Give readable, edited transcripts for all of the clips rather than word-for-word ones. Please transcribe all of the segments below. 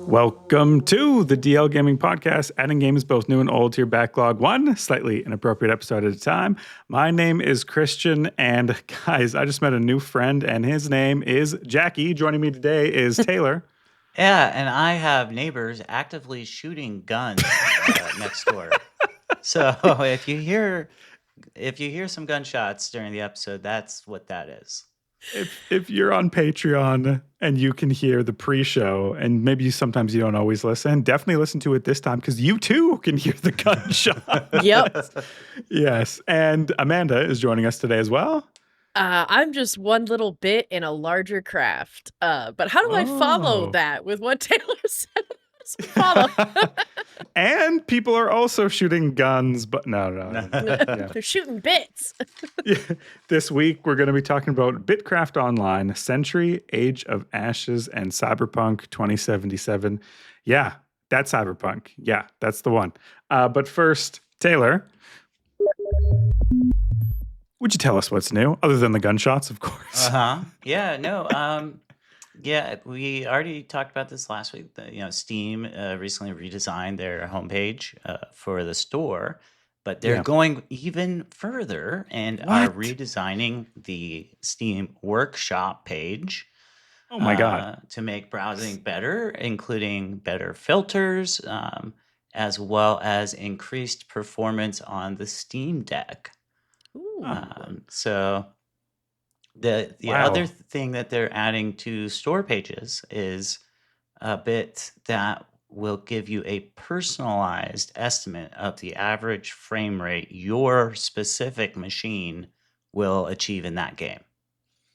Welcome to the DL Gaming Podcast, adding games both new and old to your backlog, one slightly inappropriate episode at a time. My name is Christian, and guys, I just met a new friend, and his name is Jackie. Joining me today is Taylor. Yeah, and I have neighbors actively shooting guns next door. So if you hear some gunshots during the episode, that's what that is. If you're on Patreon and you can hear the pre-show, and maybe sometimes you don't always listen, definitely listen to it this time because you too can hear the gunshot. Yep. Yes, and Amanda is joining us today as well. I'm just one little bit in a larger craft. But how do I follow that with what Taylor said? Follow. And people are also shooting guns, but no. Yeah. They're shooting bits. Yeah. This week, we're going to be talking about BitCraft Online, Century, Age of Ashes, and Cyberpunk 2077. Yeah, that's Cyberpunk. Yeah, that's the one. But first, Taylor, would you tell us what's new, other than the gunshots, of course? Yeah, no. Yeah, we already talked about this last week. Steam recently redesigned their homepage for the store, but they're going even further and are redesigning the Steam Workshop page. Oh my God. To make browsing better, including better filters, as well as increased performance on the Steam Deck. So the other thing that they're adding to store pages is a bit that will give you a personalized estimate of the average frame rate your specific machine will achieve in that game.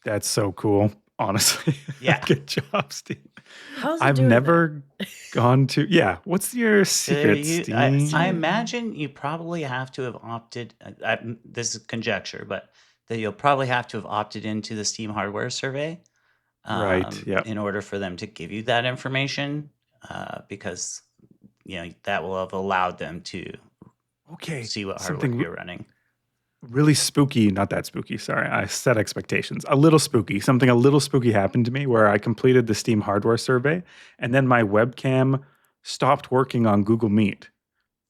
That's so cool, honestly. Yeah. Good job, Steve. How's it I've doing never gone to... Yeah, what's your secret, Steve? I imagine you probably have to have opted... this is conjecture, but that you'll probably have to have opted into the Steam hardware survey, right? Yeah. In order for them to give you that information, because that will have allowed them to see what hardware you're running. Really spooky, not that spooky, sorry. I set expectations. A little spooky. Something a little spooky happened to me where I completed the Steam hardware survey, and then my webcam stopped working on Google Meet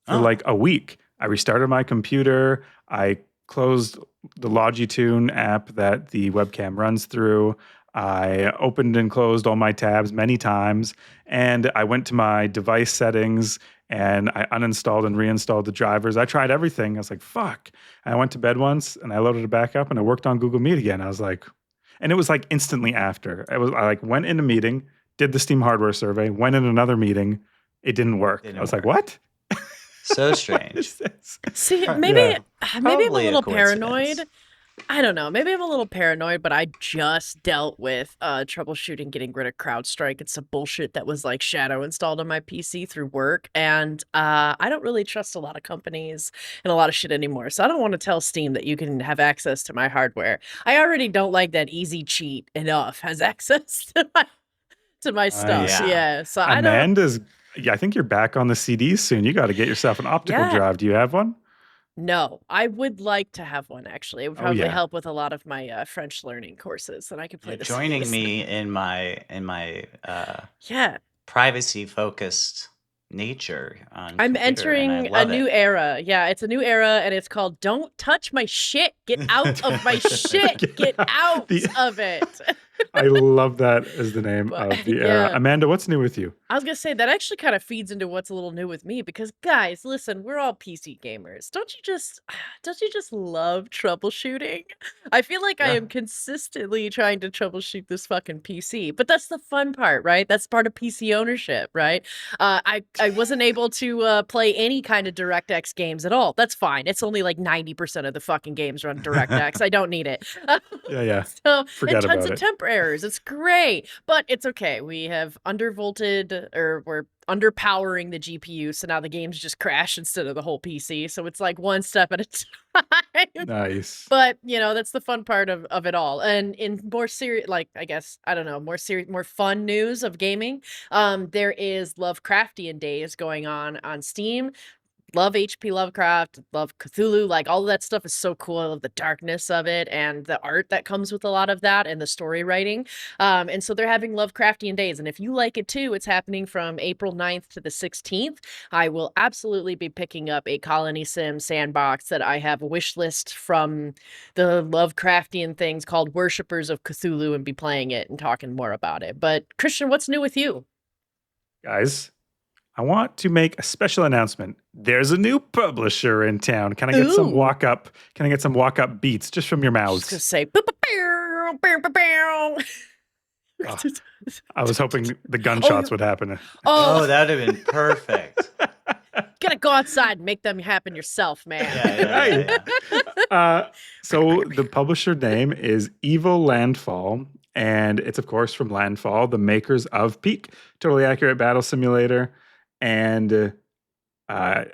for like a week. I restarted my computer. I closed the Logitune app that the webcam runs through. I opened and closed all my tabs many times, and I went to my device settings and I uninstalled and reinstalled the drivers. I tried everything. I was like, fuck. And I went to bed once and I loaded it back up and I worked on Google Meet again. I was like, and it was like instantly after. I like went in a meeting, did the Steam hardware survey, went in another meeting. It didn't work. I was like, what? So strange. See, maybe I'm a little paranoid. I don't know. Maybe I'm a little paranoid, but I just dealt with troubleshooting getting rid of CrowdStrike. It's some bullshit that was like shadow installed on my PC through work. And I don't really trust a lot of companies and a lot of shit anymore. So I don't want to tell Steam that you can have access to my hardware. I already don't like that Easy Cheat enough has access to my stuff. Yeah. So Amanda's... Yeah, I think you're back on the CDs soon. You got to get yourself an optical drive. Do you have one? No, I would like to have one, actually. It would probably help with a lot of my French learning courses, and I could play this. Joining me in my privacy-focused nature on I'm computer, entering a new era. Yeah, it's a new era, and it's called Don't Touch My Shit. Get out of my shit. Get out of it. I love that as the name of the era. Amanda, what's new with you? I was going to say, that actually kind of feeds into what's a little new with me, because guys, listen, we're all PC gamers. Don't you just love troubleshooting? I feel like I am consistently trying to troubleshoot this fucking PC, but that's the fun part, right? That's part of PC ownership, right? I wasn't able to play any kind of DirectX games at all. That's fine. It's only like 90% of the fucking games run DirectX. I don't need it. So, forget and tons about of temp errors. It's great, but it's okay. We have undervolted, or we're underpowering the GPU, so now the games just crash instead of the whole PC. So it's like one step at a time. Nice. But that's the fun part of it all. And in more serious, like, I guess, I don't know, more fun news of gaming, there is Lovecraftian Days going on Steam. love HP Lovecraft, love Cthulhu, like all of that stuff is so cool. I love the darkness of it and the art that comes with a lot of that and the story writing. And so they're having Lovecraftian days. And if you like it too, it's happening from April 9th to the 16th. I will absolutely be picking up a Colony Sim sandbox that I have a wish list from the Lovecraftian things called Worshippers of Cthulhu and be playing it and talking more about it. But Christian, what's new with you? Guys, I want to make a special announcement. There's a new publisher in town. Can I get some walk up? Can I get some walk up beats just from your mouths? Just say, bow, bow, bow, bow, bow. Oh, I was hoping the gunshots would happen. Oh, that would have been perfect. Gotta go outside and make them happen yourself, man. Yeah. So the publisher name is Evil Landfall, and it's of course from Landfall, the makers of Peak, totally accurate battle simulator. And they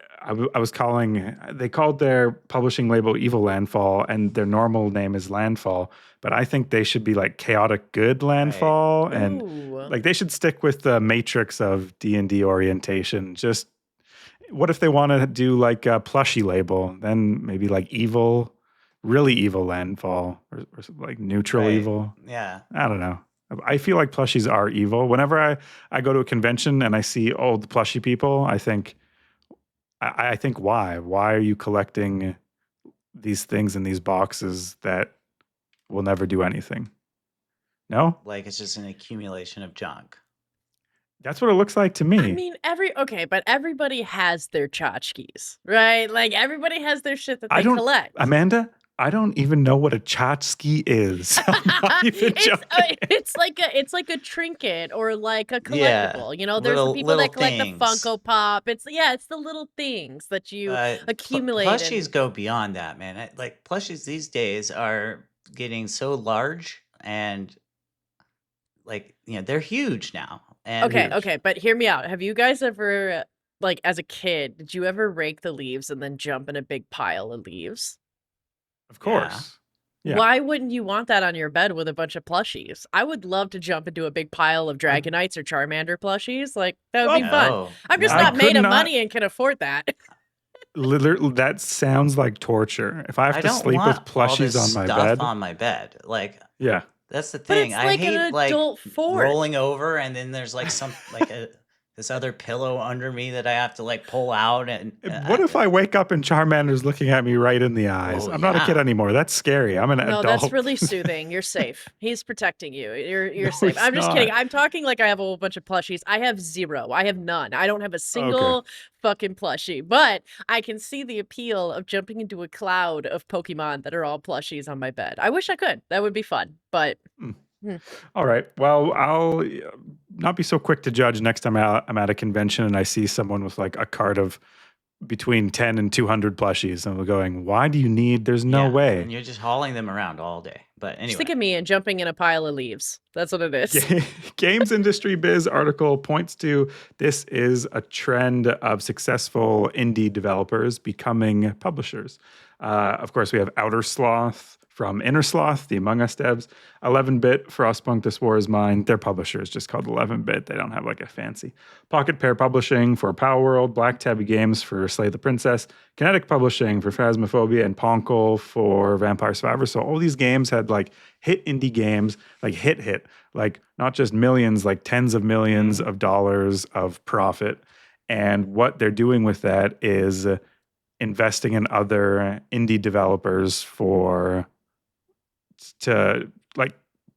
called their publishing label Evil Landfall, and their normal name is Landfall. But I think they should be like Chaotic Good Landfall, Right. and like they should stick with the matrix of D&D orientation. Just what if they want to do like a plushie label? Then maybe like Evil, really Evil Landfall, or like neutral Right. evil. Yeah. I don't know. I feel like plushies are evil. Whenever I go to a convention and I see the plushie people, I think why? Why are you collecting these things in these boxes that will never do anything? No? Like it's just an accumulation of junk. That's what it looks like to me. I mean, but everybody has their tchotchkes, right? Like everybody has their shit that they collect. Amanda, I don't even know what a tchotchke is. I'm not even joking. It's like a trinket or like a collectible. Yeah, You know, there's the people little that collect things. the Funko Pop. It's the little things that you accumulate. Plushies go beyond that, man. Like plushies these days are getting so large and like they're huge now. And Okay, but hear me out. Have you guys ever, like, as a kid, did you ever rake the leaves and then jump in a big pile of leaves? Of course. Yeah. Why wouldn't you want that on your bed with a bunch of plushies? I would love to jump into a big pile of Dragonites or Charmander plushies. Like, that would be fun. I'm just not made of money and can afford that. Literally, that sounds like torture. If I have to sleep with plushies on my bed, like yeah. That's the thing. But it's like hate an like adult fort. rolling over and then there's like some like this other pillow under me that I have to like pull out. And what if I wake up and Charmander's looking at me right in the eyes? I'm not a kid anymore. That's scary. I'm an adult. No, that's really soothing. You're safe. He's protecting you. You're safe. I'm just kidding. I'm talking like I have a whole bunch of plushies. I have zero. I have none. I don't have a single fucking plushie. But I can see the appeal of jumping into a cloud of Pokemon that are all plushies on my bed. I wish I could. That would be fun. But all right. Well, I'll not be so quick to judge next time I'm at a convention and I see someone with like a cart of between 10 and 200 plushies. And we're going, why do you need? There's no way. And you're just hauling them around all day. But anyway. Just think of me and jumping in a pile of leaves. That's what it is. Games Industry Biz article points to this is a trend of successful indie developers becoming publishers. Of course, we have Outer Sloth from Inner Sloth, the Among Us devs. 11-bit, Frostpunk, This War Is Mine. Their publisher is just called 11-bit. They don't have like a fancy. Pocket Pair Publishing for Power World. Black Tabby Games for Slay the Princess. Kinetic Publishing for Phasmophobia. And Ponkel for Vampire Survivors. So all these games had like hit indie games, like hit, like not just millions, like tens of millions of dollars of profit. And what they're doing with that is investing in other indie developers to like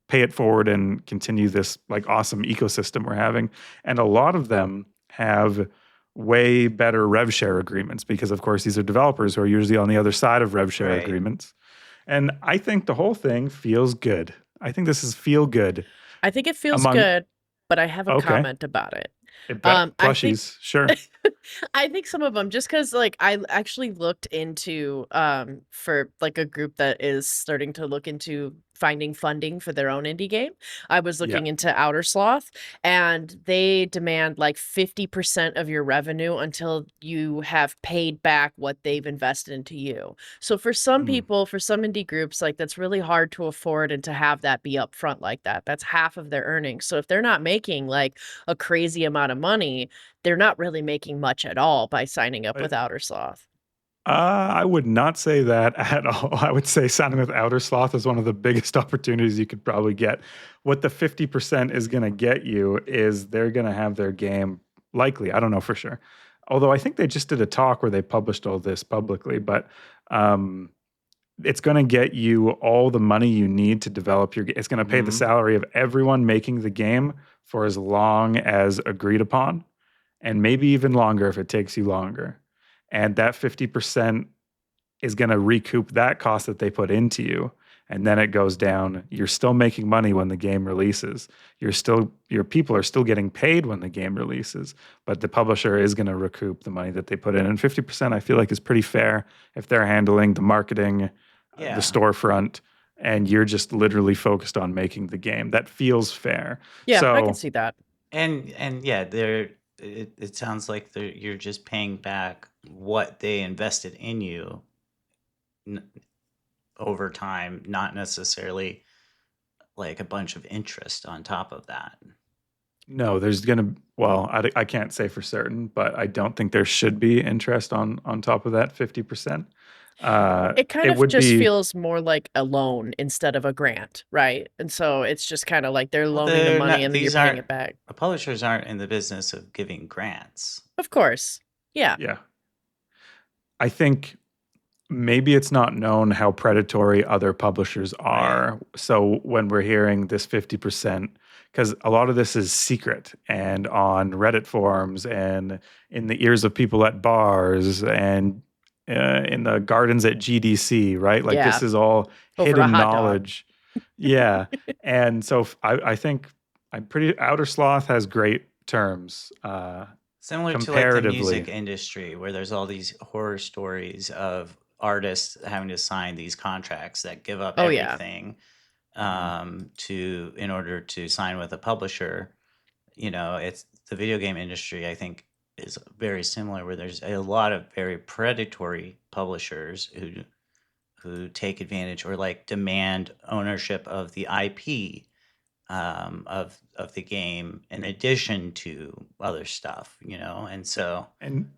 pay it forward and continue this like awesome ecosystem we're having. And a lot of them have way better rev share agreements because of course these are developers who are usually on the other side of rev share agreements. And I think the whole thing feels good. I think this is feel good. I think it feels good, but I have a comment about it. Plushies, sure. I think some of them, just because like I actually looked into for like a group that is starting to look into finding funding for their own indie game. I was Yeah. looking into Outer Sloth, and they demand like 50% of your revenue until you have paid back what they've invested into you. So for some people, for some indie groups, like that's really hard to afford and to have that be upfront like that. That's half of their earnings. So if they're not making like a crazy amount of money, they're not really making much at all by signing up with Outer Sloth. I would not say that at all. I would say signing with Outer Sloth is one of the biggest opportunities you could probably get. What the 50% is going to get you is they're going to have their game likely. I don't know for sure. Although I think they just did a talk where they published all this publicly, but it's going to get you all the money you need to develop your game. It's going to pay the salary of everyone making the game for as long as agreed upon, and maybe even longer if it takes you longer. And that 50% is going to recoup that cost that they put into you. And then it goes down. You're still making money when the game releases. Your people are still getting paid when the game releases, but the publisher is going to recoup the money that they put in. And 50% I feel like is pretty fair if they're handling the marketing, the storefront, and you're just literally focused on making the game. That feels fair. Yeah, so, I can see that. And yeah, it sounds like you're just paying back what they invested in you over time, not necessarily like a bunch of interest on top of that. No, there's going to, I can't say for certain, but I don't think there should be interest on top of that 50%. It kind of just feels more like a loan instead of a grant, right? And so it's just kind of like they're loaning the money and then you're paying it back. The publishers aren't in the business of giving grants. Of course. Yeah. Yeah. I think maybe it's not known how predatory other publishers are. Right. So when we're hearing this 50%, because a lot of this is secret and on Reddit forums and in the ears of people at bars and in the gardens at GDC, right? Like this is all hidden knowledge. Yeah. And so I think Outer Sloth has great terms. Similar to like the music industry where there's all these horror stories of artists having to sign these contracts that give up everything in order to sign with a publisher. It's the video game industry, I think, is very similar where there's a lot of very predatory publishers who take advantage or like demand ownership of the IP of the game in addition to other stuff, and so. And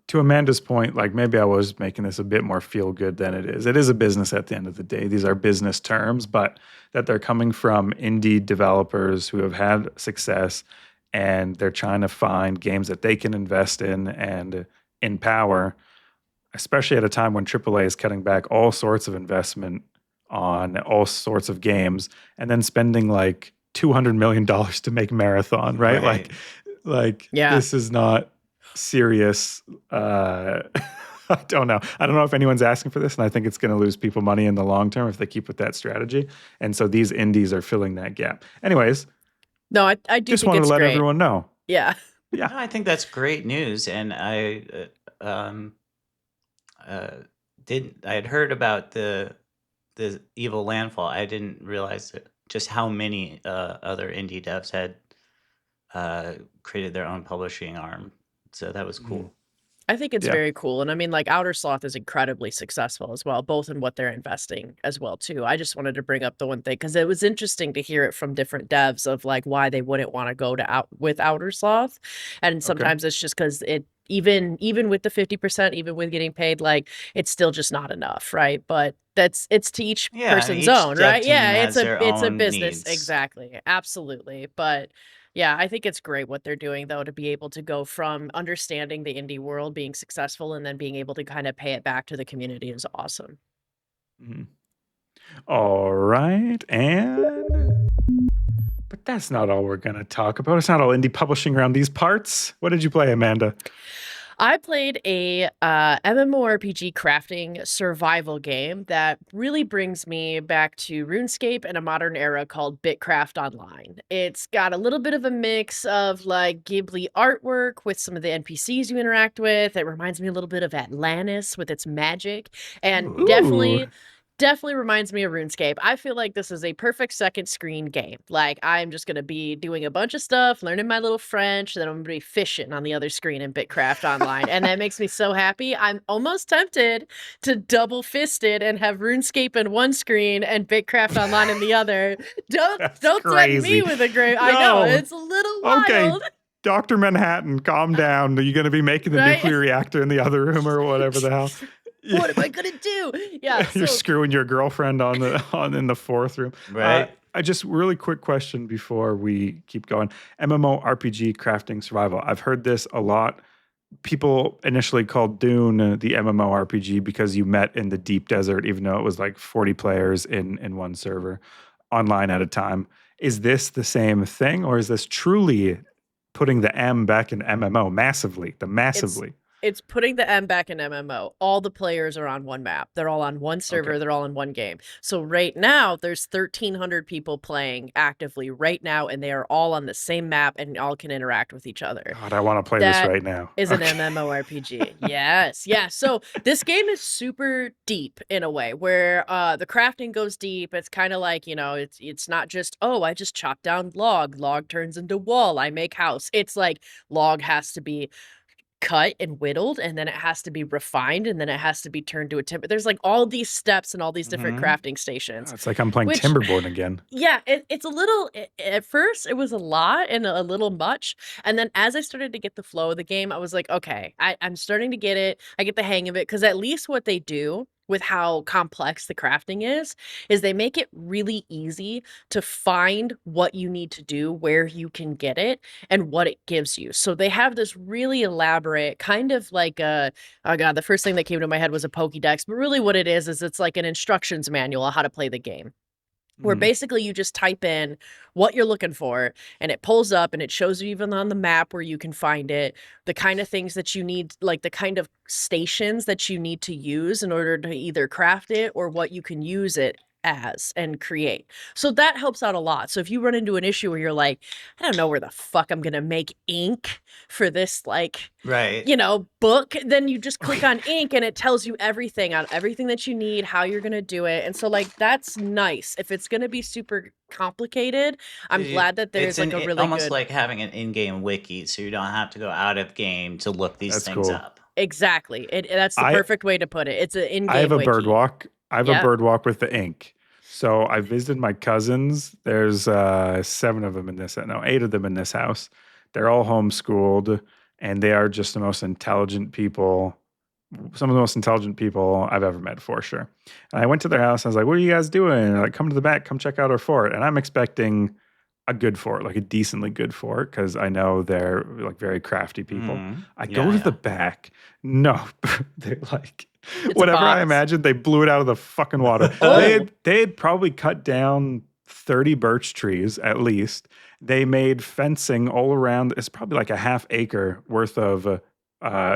to Amanda's point, like maybe I was making this a bit more feel good than it is. It is a business at the end of the day. These are business terms, but that they're coming from indie developers who have had success and they're trying to find games that they can invest in and empower, especially at a time when AAA is cutting back all sorts of investment on all sorts of games and then spending like $200 million to make Marathon, right? Like this is not serious. I don't know. I don't know if anyone's asking for this, and I think it's going to lose people money in the long term if they keep with that strategy. And so these indies are filling that gap. Anyways, no, I do just wanted to let everyone know. Yeah, yeah. No, I think that's great news, and I had heard about the Evil Landfall. I didn't realize just how many other indie devs had created their own publishing arm. So that was cool. I think it's very cool. And I mean, like Outer Sloth is incredibly successful as well, both in what they're investing as well, too. I just wanted to bring up the one thing because it was interesting to hear it from different devs of like why they wouldn't want to go with Outer Sloth. And sometimes it's just because even with the 50%, even with getting paid, like it's still just not enough, right? But it's to each person's own, right? Yeah, it's a business. Needs. Exactly. Absolutely. But yeah, I think it's great what they're doing, though, to be able to go from understanding the indie world, being successful, and then being able to kind of pay it back to the community is awesome. Mm-hmm. All right. But that's not all we're going to talk about. It's not all indie publishing around these parts. What did you play, Amanda? I played a MMORPG crafting survival game that really brings me back to RuneScape and a modern era called BitCraft Online. It's got a little bit of a mix of like Ghibli artwork with some of the NPCs you interact with. It reminds me a little bit of Atlantis with its magic, and definitely definitely reminds me of RuneScape. I feel like this is a perfect second screen game. Like, I'm just going to be doing a bunch of stuff, learning my little French, then I'm going to be fishing on the other screen in BitCraft Online. And that makes me so happy. I'm almost tempted to double fist it and have RuneScape in one screen and BitCraft Online in the other. Don't threaten me with a grave. I know, it's a little wild. Okay. Dr. Manhattan, calm down. Are you going to be making the nuclear reactor in the other room or whatever the hell? What am I gonna do? Yeah, you're screwing your girlfriend in the fourth room, right? I just really quick question before we keep going. MMORPG crafting survival. I've heard this a lot. People initially called Dune the MMORPG because you met in the deep desert, even though it was like 40 players in one server, online at a time. Is this the same thing, or is this truly putting the M back in MMO massively? It's putting the M back in MMO. All the players are on one map. They're all on one server. Okay. They're all in one game. So right now, there's 1,300 people playing actively right now, and they are all on the same map and all can interact with each other. God, I want to play this right now. Is an MMORPG. Yes. Yeah. So this game is super deep in a way where the crafting goes deep. It's kind of like, it's not just, I just chop down log. Log turns into wall. I make house. It's like log has to be cut and whittled, and then it has to be refined, and then it has to be turned to a timber. There's like all these steps and all these different crafting stations. It's like I'm playing Timberborn again. Yeah, it's a little, at first it was a lot and a little much. And then as I started to get the flow of the game, I was like, okay, I'm starting to get it. I get the hang of it, because at least what they do with how complex the crafting is they make it really easy to find what you need to do, where you can get it, and what it gives you. So they have this really elaborate kind of like oh God, the first thing that came to my head was a Pokédex, but really what it is it's like an instructions manual on how to play the game. Where basically you just type in what you're looking for and it pulls up and it shows you even on the map where you can find it, the kind of things that you need, like the kind of stations that you need to use in order to either craft it or what you can use it as and create. So that helps out a lot. So if you run into an issue where you're like, I don't know where the fuck I'm going to make ink for this, book, then you just click on ink and it tells you everything that you need, how you're going to do it. And so that's nice. If it's going to be super complicated, I'm glad that there's a really almost like having an in-game wiki, so you don't have to go out of game to look these things up. Exactly. That's the perfect way to put it. It's an in-game wiki. I have a bird walk. I have a bird walk with the ink. So I visited my cousins. There's 8 of them in this house. They're all homeschooled, and they are just the most intelligent people. Some of the most intelligent people I've ever met, for sure. And I went to their house. I was like, "What are you guys doing?" And they're like, "Come to the back. Come check out our fort." And I'm expecting a good fort, like a decently good fort, because I know they're like very crafty people. I go to the back. No, they're like, it's whatever I imagined, they blew it out of the fucking water. They had probably cut down 30 birch trees at least. They made fencing all around. It's probably like a half acre worth of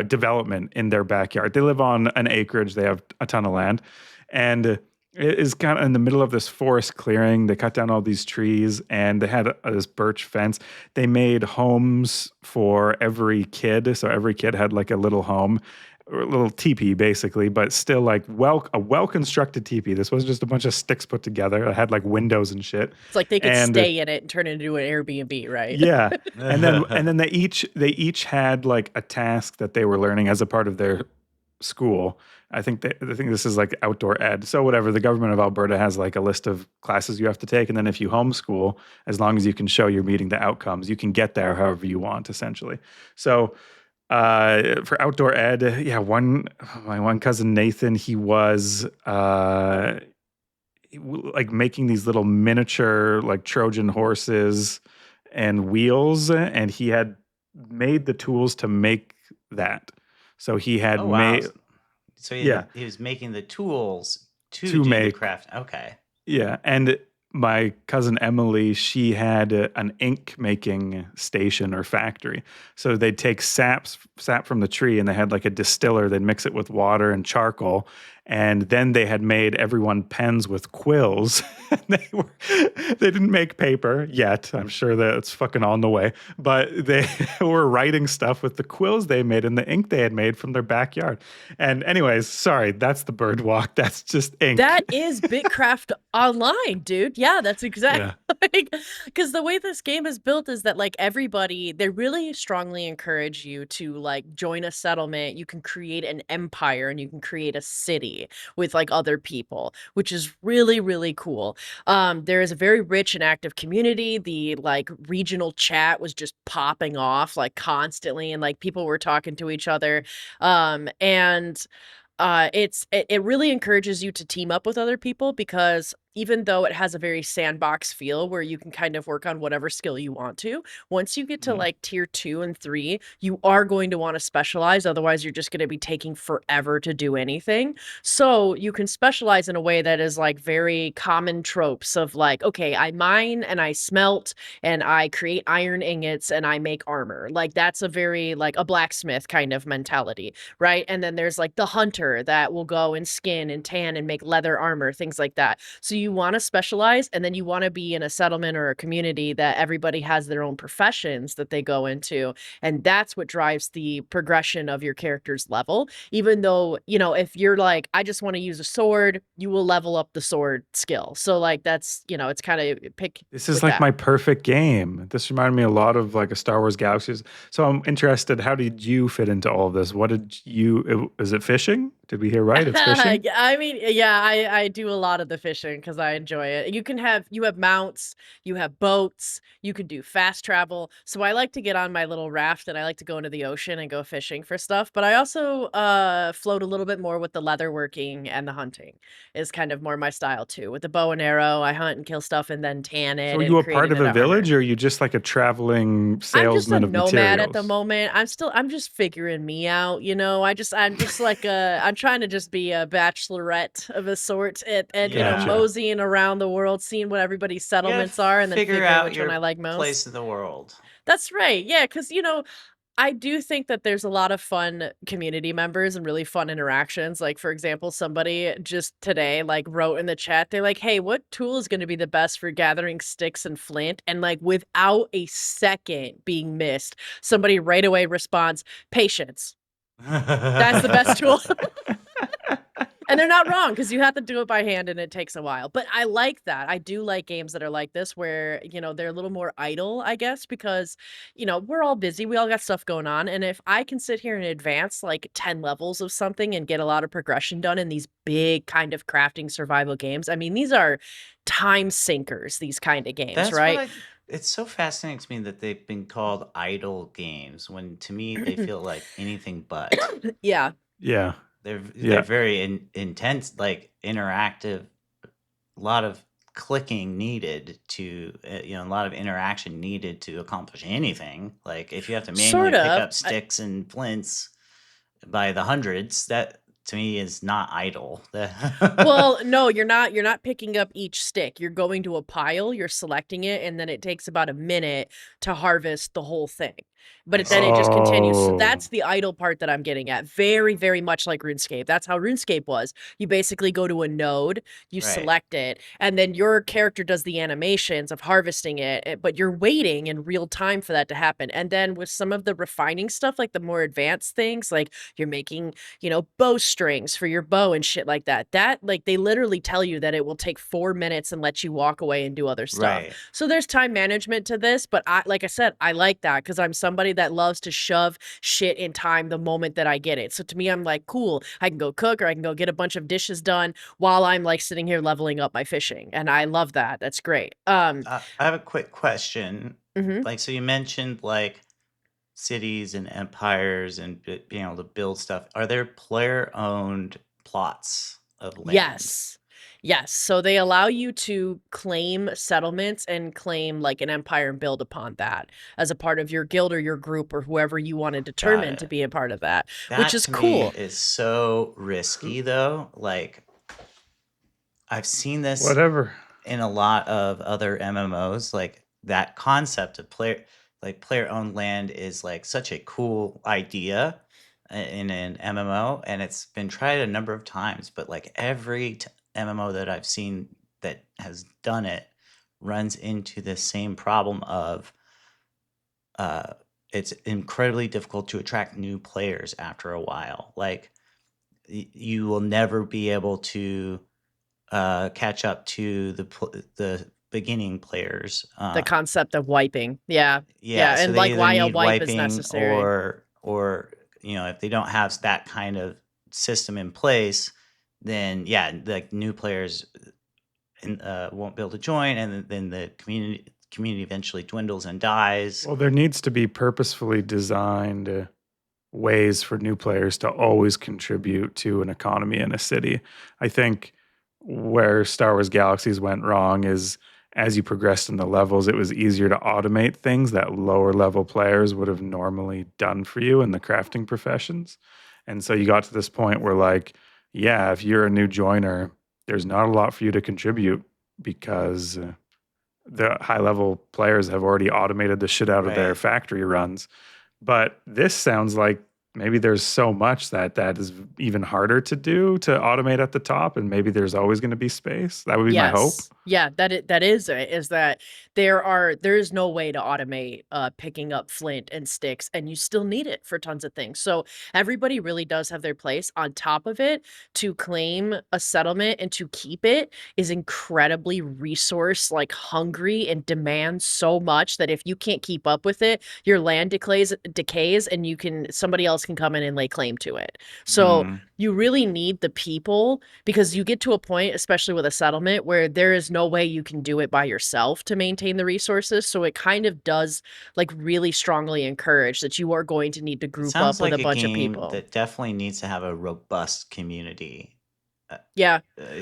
development in their backyard. They live on an acreage. They have a ton of land. And it is kind of in the middle of this forest clearing. They cut down all these trees, and they had this birch fence. They made homes for every kid. So every kid had like a little home, or a little teepee basically, but still like a well-constructed teepee. This wasn't just a bunch of sticks put together. It had like windows and shit. It's like they could stay in it and turn it into an Airbnb, right? Yeah. And then they each had like a task that they were learning as a part of their school. I think this is like outdoor ed. So whatever, the government of Alberta has like a list of classes you have to take. And then if you homeschool, as long as you can show you're meeting the outcomes, you can get there however you want, essentially. So for outdoor ed, my one cousin Nathan, he was like making these little miniature like Trojan horses and wheels, and he had made the tools to make that. So he had made. So he was making the tools to make the craft. Okay. Yeah, and my cousin Emily, she had an ink making station or factory. So they'd take sap from the tree, and they had like a distiller. They'd mix it with water and charcoal, And then they had made everyone pens with quills. They didn't make paper yet. I'm sure that it's fucking on the way. But they were writing stuff with the quills they made and the ink they had made from their backyard. And anyways, sorry, that's the bird walk. That's just ink. That is BitCraft online, dude. Yeah, that's exactly because the way this game is built is that like everybody, they really strongly encourage you to like join a settlement. You can create an empire and you can create a city with like other people, which is really, really cool. There is a very rich and active community. The like regional chat was just popping off like constantly, and like people were talking to each other. And it really encourages you to team up with other people, because even though it has a very sandbox feel where you can kind of work on whatever skill you want to, once you get to like tier 2 and 3, you are going to want to specialize. Otherwise, you're just going to be taking forever to do anything. So you can specialize in a way that is like very common tropes of like, okay, I mine and I smelt and I create iron ingots and I make armor. Like that's a very like a blacksmith kind of mentality, right? And then there's like the hunter that will go and skin and tan and make leather armor, things like that. So you want to specialize, and then you want to be in a settlement or a community that everybody has their own professions that they go into, and that's what drives the progression of your character's level. Even though, you know, if you're like, I just want to use a sword, you will level up the sword skill. So like that's, you know, it's kind of pick. This is like my perfect game. This reminded me a lot of like a Star Wars Galaxies. So I'm interested, how did you fit into all of this? What did you, is it fishing? Did we hear right? It's fishing? I mean, yeah, I do a lot of the fishing because I enjoy it. You have mounts, you have boats, you can do fast travel. So I like to get on my little raft and I like to go into the ocean and go fishing for stuff. But I also float a little bit more with the leatherworking, and the hunting is kind of more my style too. With the bow and arrow, I hunt and kill stuff and then tan it. So are you a part of a village, or are you just like a traveling salesman of materials? I'm just a nomad at the moment. I'm just figuring me out, you know. I'm just like I'm trying to just be a bachelorette of a sort, and you know, moseying around the world, seeing what everybody's settlements are, and then figure out which one I like most. Place in the world. That's right. Yeah, because you know, I do think that there's a lot of fun community members and really fun interactions. Like, for example, somebody just today like wrote in the chat, they're like, hey, what tool is going to be the best for gathering sticks and flint? And like without a second being missed, somebody right away responds, patience. That's the best tool. And they're not wrong, because you have to do it by hand and it takes a while. But I like that. I do like games that are like this, where, you know, they're a little more idle, I guess, because, you know, we're all busy. We all got stuff going on. And if I can sit here and advance like 10 levels of something and get a lot of progression done in these big kind of crafting survival games, I mean, these are time sinkers, these kind of games, right? It's so fascinating to me that they've been called idle games, when to me they feel like anything but. Yeah. Yeah. They're very intense, like interactive. A lot of clicking needed to, you know, a lot of interaction needed to accomplish anything. Like if you have to manually pick up sticks and flints by the hundreds, that to me is not idle. Well, no, you're not picking up each stick. You're going to a pile, you're selecting it, and then it takes about a minute to harvest the whole thing. But then it just continues. So that's the idle part that I'm getting at. Very, very much like RuneScape. That's how RuneScape was. You basically go to a node, you select it, and then your character does the animations of harvesting it, but you're waiting in real time for that to happen. And then with some of the refining stuff, like the more advanced things, like you're making, you know, bowstrings for your bow and shit like that. That, like, they literally tell you that it will take 4 minutes and let you walk away and do other stuff. So there's time management to this, but like I said, I like that because I'm somebody that loves to shove shit in time the moment that I get it. So to me, I'm like, cool, I can go cook, or I can go get a bunch of dishes done while I'm like sitting here leveling up my fishing. And I love that. That's great. I have a quick question. Like, so you mentioned like cities and empires and being able to build stuff. Are there player-owned plots of land? Yes. So they allow you to claim settlements and claim like an empire and build upon that as a part of your guild or your group or whoever you want to determine to be a part of that, which is cool. That to me is so risky though. Like, I've seen this in a lot of other MMOs. Like, that concept of player-owned land is like such a cool idea. in an MMO, and it's been tried a number of times, but like every MMO that I've seen that has done it runs into the same problem of it's incredibly difficult to attract new players after a while. Like you will never be able to catch up to the beginning players. The concept of wiping. Yeah. Yeah, so And they like either why a need wipe is wiping necessary. or if they don't have that kind of system in place, then yeah, like new players won't be able to join, and then the community eventually dwindles and dies. Well, there needs to be purposefully designed ways for new players to always contribute to an economy in a city. I think where Star Wars Galaxies went wrong is as you progressed in the levels, it was easier to automate things that lower level players would have normally done for you in the crafting professions. And so you got to this point where, like, yeah, if you're a new joiner, there's not a lot for you to contribute because the high level players have already automated the shit out of their Right. factory runs. But this sounds like maybe there's so much that is even harder to do to automate at the top, and maybe there's always going to be space. That would be my hope. Yeah, that is that there is no way to automate picking up flint and sticks, and you still need it for tons of things. So everybody really does have their place. On top of it, to claim a settlement and to keep it is incredibly resource like hungry and demands so much that if you can't keep up with it, your land decays and somebody else can come in and lay claim to it. So you really need the people, because you get to a point, especially with a settlement, where there is no way you can do it by yourself to maintain the resources. So it kind of does like really strongly encourage that you are going to need to group up with a bunch of people. That definitely needs to have a robust community. Yeah.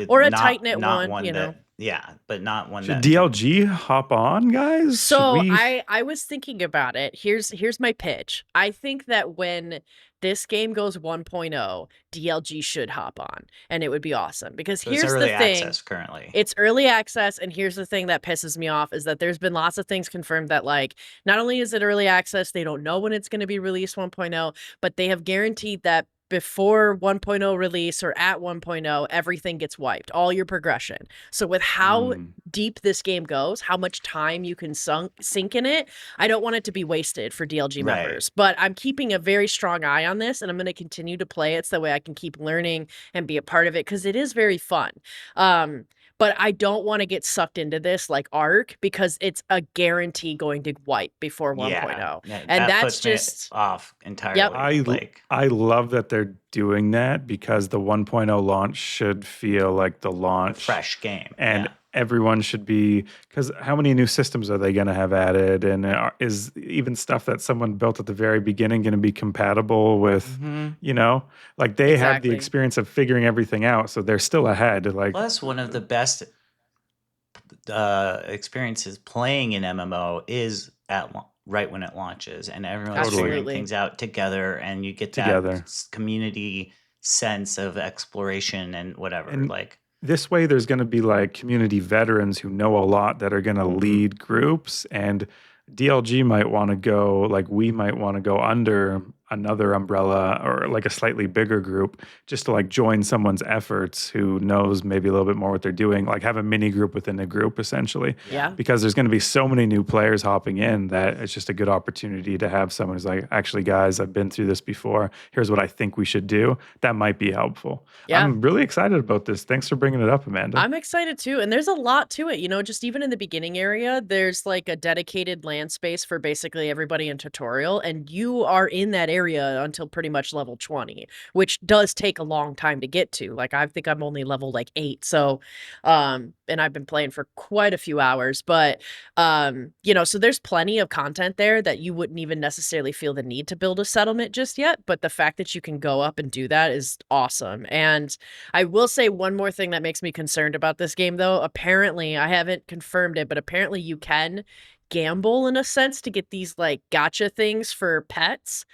Or a tight-knit one, you know. Yeah, but not one Should that DLG hop on, guys? So I was thinking about it. Here's my pitch. I think that when this game goes 1.0, DLG should hop on, and it would be awesome. Because So here's it's early the thing. access currently. It's early access, and here's the thing that pisses me off is that there's been lots of things confirmed that, like, not only is it early access, they don't know when it's going to be released 1.0, but they have guaranteed that before 1.0 release or at 1.0, everything gets wiped, all your progression. So with how deep this game goes, how much time you can sink in it, I don't want it to be wasted for DLG members. But I'm keeping a very strong eye on this, and I'm going to continue to play it so that way I can keep learning and be a part of it, because it is very fun. But I don't want to get sucked into this like Ark, because it's a guarantee going to wipe before 1.0. Yeah, and that that's puts me just off entirely. Yep. I love that they're doing that, because the 1.0 launch should feel like the launch. A fresh game. And everyone should be, because how many new systems are they going to have added? And is even stuff that someone built at the very beginning going to be compatible with, like they have the experience of figuring everything out. So they're still ahead. Like, plus, one of the best experiences playing an MMO is right when it launches, and everyone's figuring things out together, and you get that community sense of exploration and whatever. And this way, there's going to be like community veterans who know a lot that are going to lead groups, and DLG might want to go, like we might want to go under another umbrella or like a slightly bigger group, just to like join someone's efforts who knows maybe a little bit more what they're doing, like have a mini group within a group essentially. Yeah. Because there's going to be so many new players hopping in that it's just a good opportunity to have someone who's like, actually guys, I've been through this before. Here's what I think we should do. That might be helpful. Yeah. I'm really excited about this. Thanks for bringing it up, Amanda. I'm excited too. And there's a lot to it, just even in the beginning area, there's like a dedicated land space for basically everybody in tutorial. And you are in that area until pretty much level 20, which does take a long time to get to. Like, I think I'm only level like 8. So, and I've been playing for quite a few hours, but, so there's plenty of content there that you wouldn't even necessarily feel the need to build a settlement just yet. But the fact that you can go up and do that is awesome. And I will say one more thing that makes me concerned about this game, though. Apparently, I haven't confirmed it, but apparently you can gamble in a sense to get these like gotcha things for pets.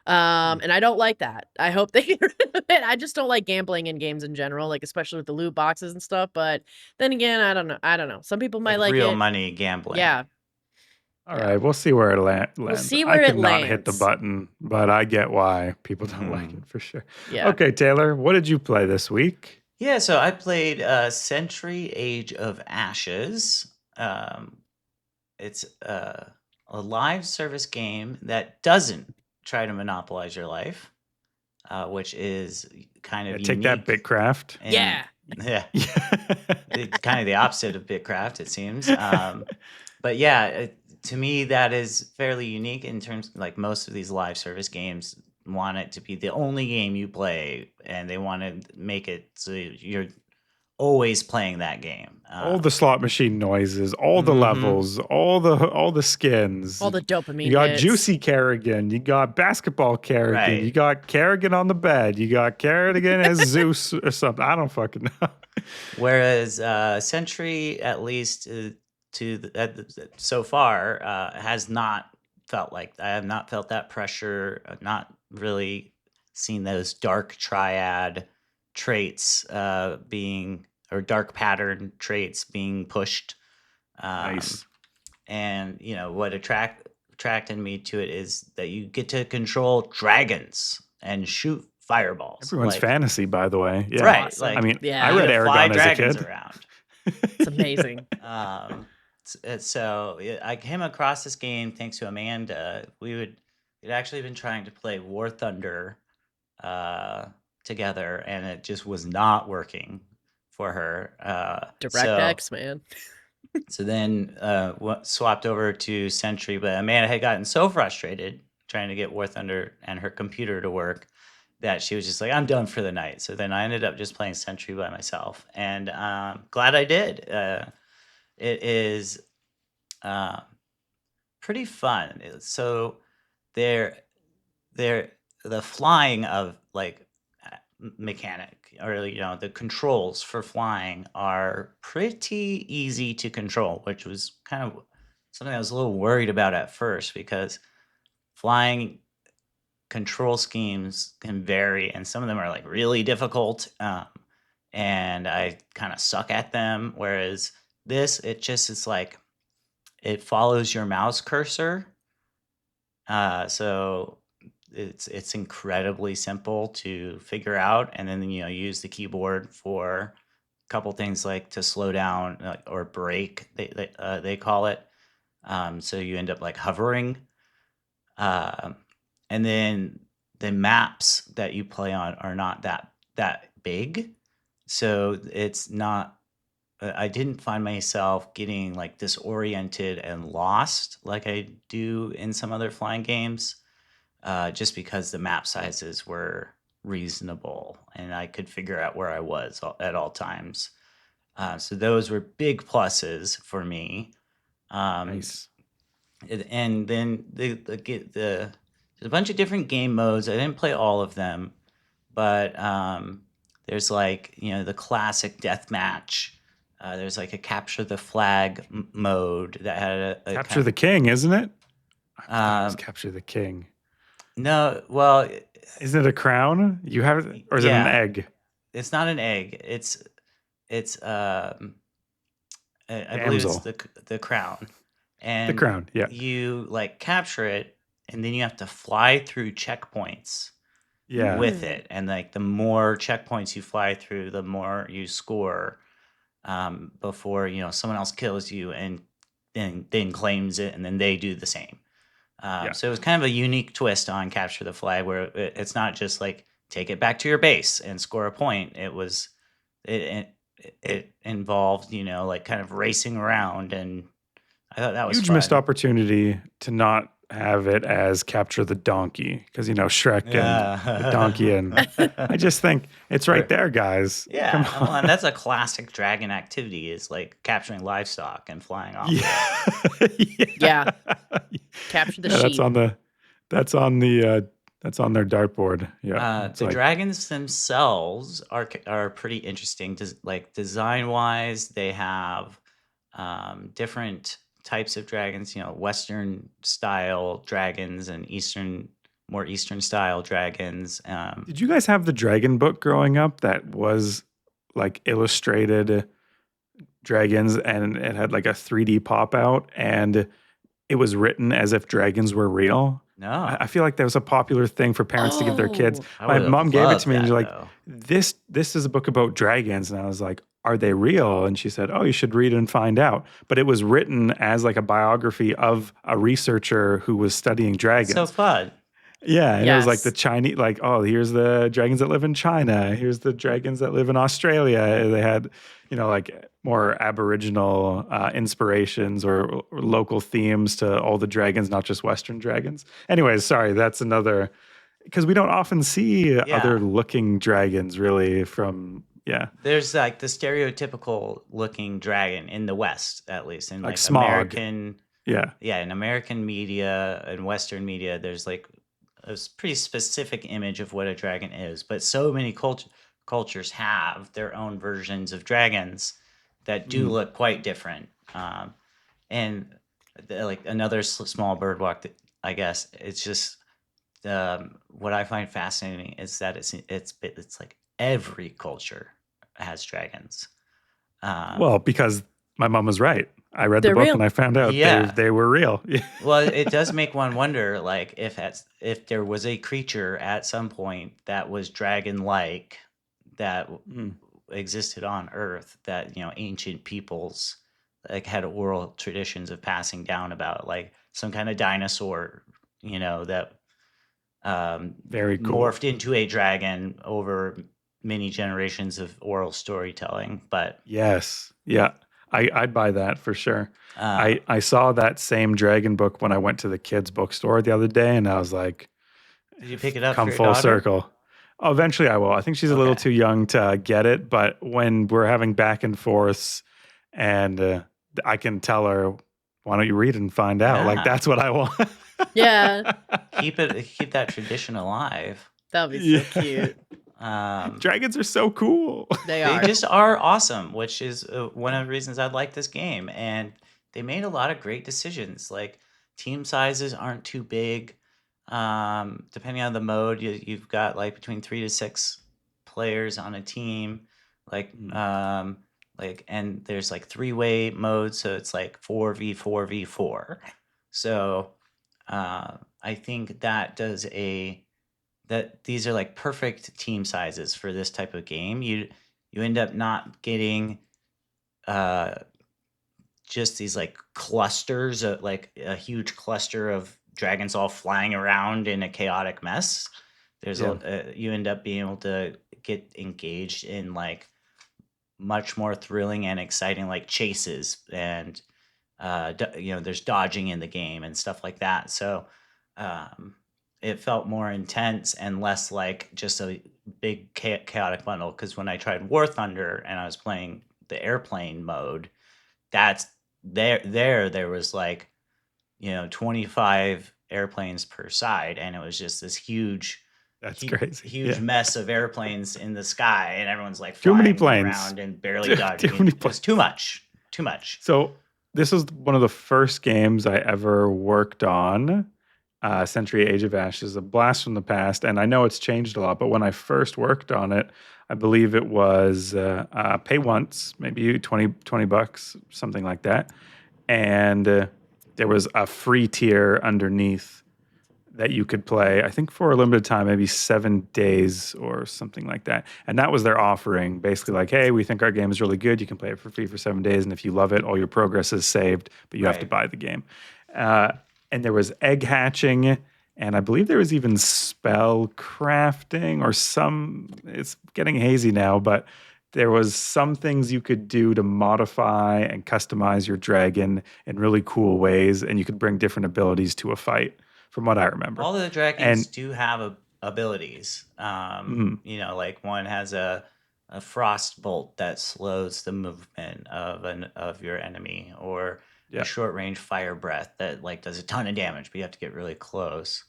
And I don't like that. I hope they get rid of it. I just don't like gambling in games in general, like especially with the loot boxes and stuff. But then again, I don't know. Some people might like real it. money gambling. Yeah. All right, we'll see where it lands. We'll see where I it could not hit the lands. button, but I get why people don't like it for sure. Yeah. Okay, Taylor, what did you play this week? Yeah, so I played Century Age of Ashes. It's a live service game that doesn't try to monopolize your life, which is kind of Take that, unique. BitCraft. Yeah. Yeah. It's kind of the opposite of BitCraft, it seems. But yeah, to me, that is fairly unique in terms like most of these live service games want it to be the only game you play, and they want to make it so you're always playing that game. All the slot machine noises, all the levels, all the skins, all the dopamine. You got hits. Juicy Kerrigan, you got Basketball Kerrigan, Right. you got Kerrigan on the bed, you got Kerrigan as Zeus or something. I don't fucking know. Whereas Century, at least so far, has not felt like I have not felt that pressure. I've not really seen those dark triad traits being or dark pattern traits being pushed. Nice. And what attracted me to it is that you get to control dragons and shoot fireballs. Everyone's fantasy, by the way. Yeah. Right. Awesome. Like, I mean, Yeah. I read to fly Aragon as a dragons kid. around. It's amazing. So I came across this game thanks to Amanda. We'd actually been trying to play War Thunder together, and it just was not working for her. DirectX, man. So then swapped over to Sentry, but Amanda had gotten so frustrated trying to get War Thunder and her computer to work that she was just like, I'm done for the night. So then I ended up just playing Sentry by myself, and glad I did. It is pretty fun. So the flying of like mechanic or the controls for flying are pretty easy to control, which was kind of something I was a little worried about at first, because flying control schemes can vary, and some of them are like really difficult, and I kind of suck at them. Whereas this, it's like it follows your mouse cursor, so it's incredibly simple to figure out, and then use the keyboard for a couple things like to slow down or brake. They call it. So you end up like hovering. And then the maps that you play on are not that big. So it's not, I didn't find myself getting like disoriented and lost like I do in some other flying games, just because the map sizes were reasonable and I could figure out where I was at all times. So those were big pluses for me. Nice. And then there's a bunch of different game modes. I didn't play all of them, but there's like the classic deathmatch. There's like a capture the flag mode that had a Capture the King, isn't it? I thought it was Um, Capture the King. No, well, Isn't it a crown? You have it, or is it an Yeah. egg? it's not an egg. It's I believe it's Damsel. the crown, and The crown, yeah. you like capture it, and then you have to fly through checkpoints Yeah. with it, and like the more checkpoints you fly through, the more you score, before someone else kills you and then claims it, and then they do the same. Yeah. So it was kind of a unique twist on Capture the Flag, where it's not just like take it back to your base and score a point. It involved like kind of racing around, and I thought that was Huge fun. missed opportunity to not have it as Capture the Donkey, because Shrek and the donkey, and I just think it's right there, guys. Yeah, Come well, on. and that's a classic dragon activity, is like capturing livestock and flying off. Yeah. Yeah. Capture the Yeah, sheep. that's on their dartboard. Yeah. It's The like, dragons themselves are pretty interesting. Like design wise, they have different types of dragons. Western style dragons and more Eastern style dragons. did you guys have the dragon book growing up that was like illustrated dragons, and it had like a 3D pop out, and it was written as if dragons were real. No. I feel like that was a popular thing for parents to give their kids. I My would've mom gave it loved to me and that, she's like, though. this is a book about dragons. And I was like, are they real? And she said, oh, you should read it and find out. But it was written as like a biography of a researcher who was studying dragons. So fun. Yeah, and it was like Yes. the Chinese, like, oh, here's the dragons that live in China. Here's the dragons that live in Australia. They had, like more Aboriginal inspirations or local themes to all the dragons, not just Western dragons. Anyways, sorry, that's another, because we don't often see other looking dragons really from, There's like the stereotypical looking dragon in the West, at least in like Smaug. American. Yeah. Yeah, in American media and Western media, there's like a pretty specific image of what a dragon is. But so many cultures have their own versions of dragons that do look quite different. And like another small bird walk, that I guess it's just what I find fascinating is that it's like every culture has dragons. Well, because my mom was right. I read the They're book real. and I found out they were real. Well, it does make one wonder, like if there was a creature at some point that was dragon-like that existed on Earth, that ancient peoples like had oral traditions of passing down about, like some kind of dinosaur, that Very cool. morphed into a dragon over many generations of oral storytelling. But Yes, yeah, I'd buy that for sure. I saw that same dragon book when I went to the kids' bookstore the other day, and I was like, did you pick it up? come for your full daughter? circle. Oh, eventually I will. I think she's a little too young to get it, but when we're having back and forths, and I can tell her, why don't you read it and find out? Like, that's what I want. Yeah. Keep that tradition alive. That would be so cute. Dragons are so cool. They are. They just are awesome, which is one of the reasons I like this game. And they made a lot of great decisions. Like team sizes aren't too big. Depending on the mode, you've got like between 3 to 6 players on a team. Like and there's like 3-way modes, so it's like 4v4v4. So I think that these are like perfect team sizes for this type of game. You end up not getting just these like clusters of like a huge cluster of dragons all flying around in a chaotic mess. There's you end up being able to get engaged in like much more thrilling and exciting like chases, and there's dodging in the game and stuff like that. So it felt more intense and less like just a big chaotic bundle. Because when I tried War Thunder and I was playing the airplane mode, that's there was like 25 airplanes per side, and it was just this huge mess of airplanes in the sky, and everyone's like too flying many planes around and barely dodging. It was too much. So this was one of the first games I ever worked on. Century Age of Ashes, a blast from the past, and I know it's changed a lot, but when I first worked on it, I believe it was pay once, maybe $20, something like that, and there was a free tier underneath that you could play, I think for a limited time, maybe 7 days or something like that. And that was their offering, basically like, hey, we think our game is really good. You can play it for free for 7 days. And if you love it, all your progress is saved, but you have to buy the game. And there was egg hatching, and I believe there was even spell crafting or it's getting hazy now, but there was some things you could do to modify and customize your dragon in really cool ways, and you could bring different abilities to a fight, from what I remember. All the dragons do have abilities. Like one has a frost bolt that slows the movement of your enemy, or a short range fire breath that like does a ton of damage, but you have to get really close.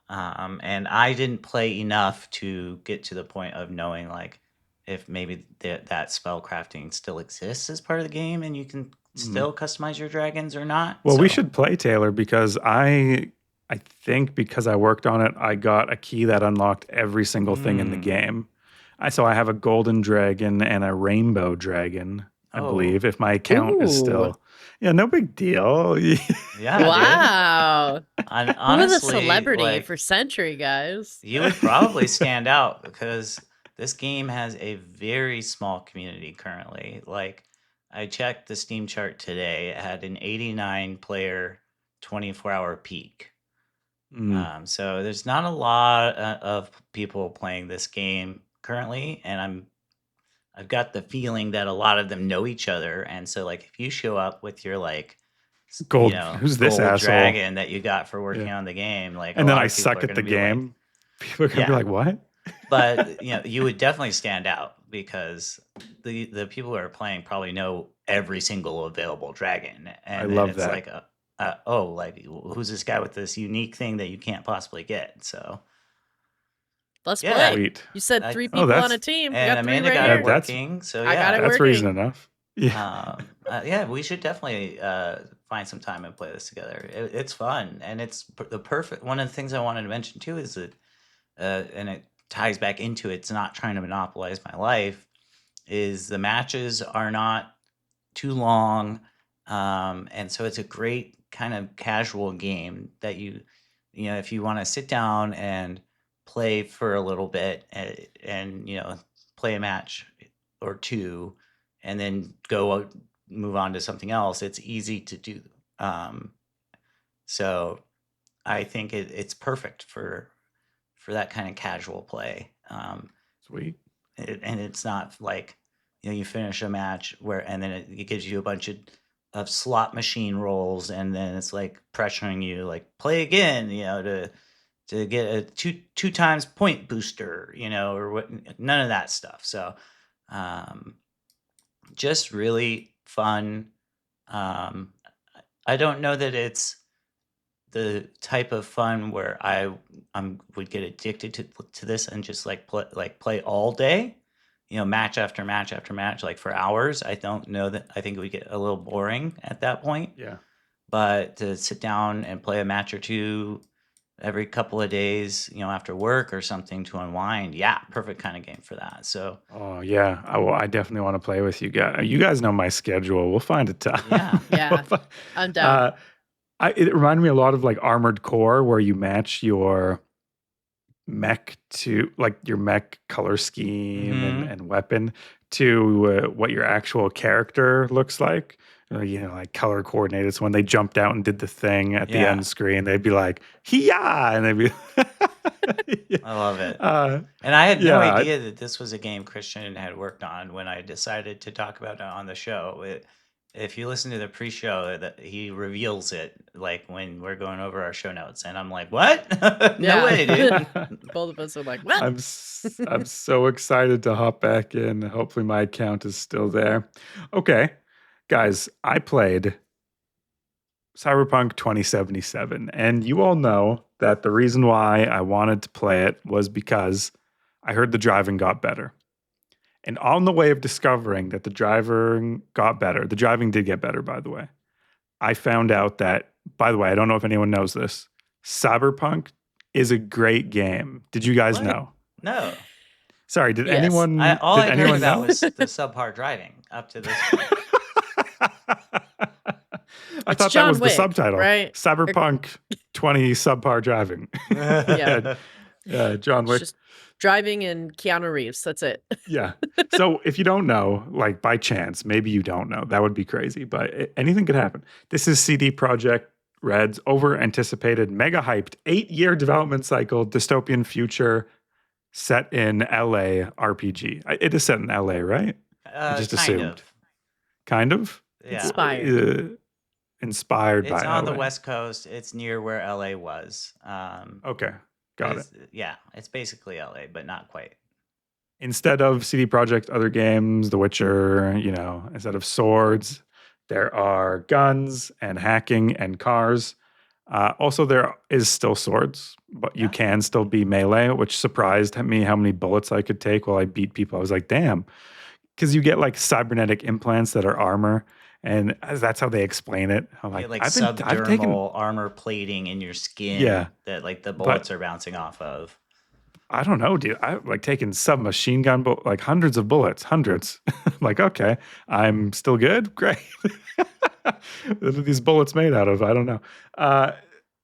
And I didn't play enough to get to the point of knowing like if maybe that spell crafting still exists as part of the game, and you can still customize your dragons or not. Well, we should play, Taylor, because I think because I worked on it, I got a key that unlocked every single thing in the game. So I have a golden dragon and a rainbow dragon, I believe, if my account is still. Yeah, no big deal. Yeah, Wow. dude. Who was a Honestly, celebrity like for Century, guys? you would probably stand out because this game has a very small community currently. Like I checked the Steam chart today, it had an 89 player 24-hour peak. So there's not a lot of people playing this game currently, and I've got the feeling that a lot of them know each other, and so like if you show up with your like Gold. Who's this gold asshole? dragon that you got for working Yeah. on the game, like a And then lot I of people suck are at going the to be like, game. People are gonna be yeah. like, "What?" but you would definitely stand out because the people who are playing probably know every single available dragon, and I then love it's that. like oh, like who's this guy with this unique thing that you can't possibly get? So Let's yeah, play. Sweet. You said I- 3 Oh, people on a team. We and got 3 Amanda right got here. it working. So I got it That's working. reason enough. Yeah. Yeah, we should definitely find some time and play this together. It's fun, and it's the perfect. One of the things I wanted to mention too is that, and it ties back into it's not trying to monopolize my life. Is the matches are not too long, and so it's a great kind of casual game that if you want to sit down and play for a little bit and play a match or two and then move on to something else, it's easy to do. So I think it's perfect for that kind of casual play. Sweet. And it's not like you finish a match and then it gives you a bunch of slot machine rolls, and then it's like pressuring you like play again, to get a two times point booster, or what, none of that stuff. So just really fun. I don't know that it's the type of fun where I would get addicted to this and just like play all day, match after match after match, like for hours. I don't know that. I think it would get a little boring at that point. Yeah. But to sit down and play a match or two every couple of days, after work or something to unwind, yeah, perfect kind of game for that. So, Oh yeah, I definitely want to play with you guys. You guys know my schedule. We'll find a time. Yeah. I'm down. It reminded me a lot of like Armored Core, where you match your mech to like your mech color scheme and weapon to what your actual character looks like. Like color coordinated. So when they jumped out and did the thing at the end screen, they'd be like, "Hiya!" and they'd be. I love it. And I had no idea that this was a game Christian had worked on when I decided to talk about it on the show. If you listen to the pre-show, that he reveals it like when we're going over our show notes, and I'm like, "What? No way, dude!" Both of us are like, "What?" I'm so excited to hop back in. Hopefully, my account is still there. Okay, guys, I played Cyberpunk 2077, and you all know that the reason why I wanted to play it was because I heard the driving got better. And on the way of discovering that the driving got better, the driving did get better, by the way, I found out that, by the way, I don't know if anyone knows this, Cyberpunk is a great game. Did you guys know? No. Sorry, did Yes. anyone All I heard about know? was the subpar driving up to this point. I thought John that was Wick, the subtitle. right? Cyberpunk 20 subpar driving. Yeah. John Wick. It's just driving and Keanu Reeves. That's it. Yeah. So if you don't know, like by chance, maybe you don't know, that would be crazy, but anything could happen. This is CD Projekt Red's over anticipated, mega hyped 8-year development cycle, dystopian future set in LA RPG. It is set in LA, right? I just assumed. Kind of? Yeah. Inspired by It's on LA. the West Coast. It's near where LA was. Okay. Got it. Yeah, it's basically LA, but not quite. Instead of CD Projekt other games, The Witcher, instead of swords, there are guns and hacking and cars. Also, there is still swords, but you can still be melee, which surprised me how many bullets I could take while I beat people. I was like, damn. Because you get like cybernetic implants that are armor, and that's how they explain it. I'm You like, get like subdermal armor plating in your skin that like the bullets are bouncing off of. I don't know, dude. I like taking submachine gun, like hundreds of bullets, hundreds. Like, okay, I'm still good. Great. What are these bullets made out of? I don't know.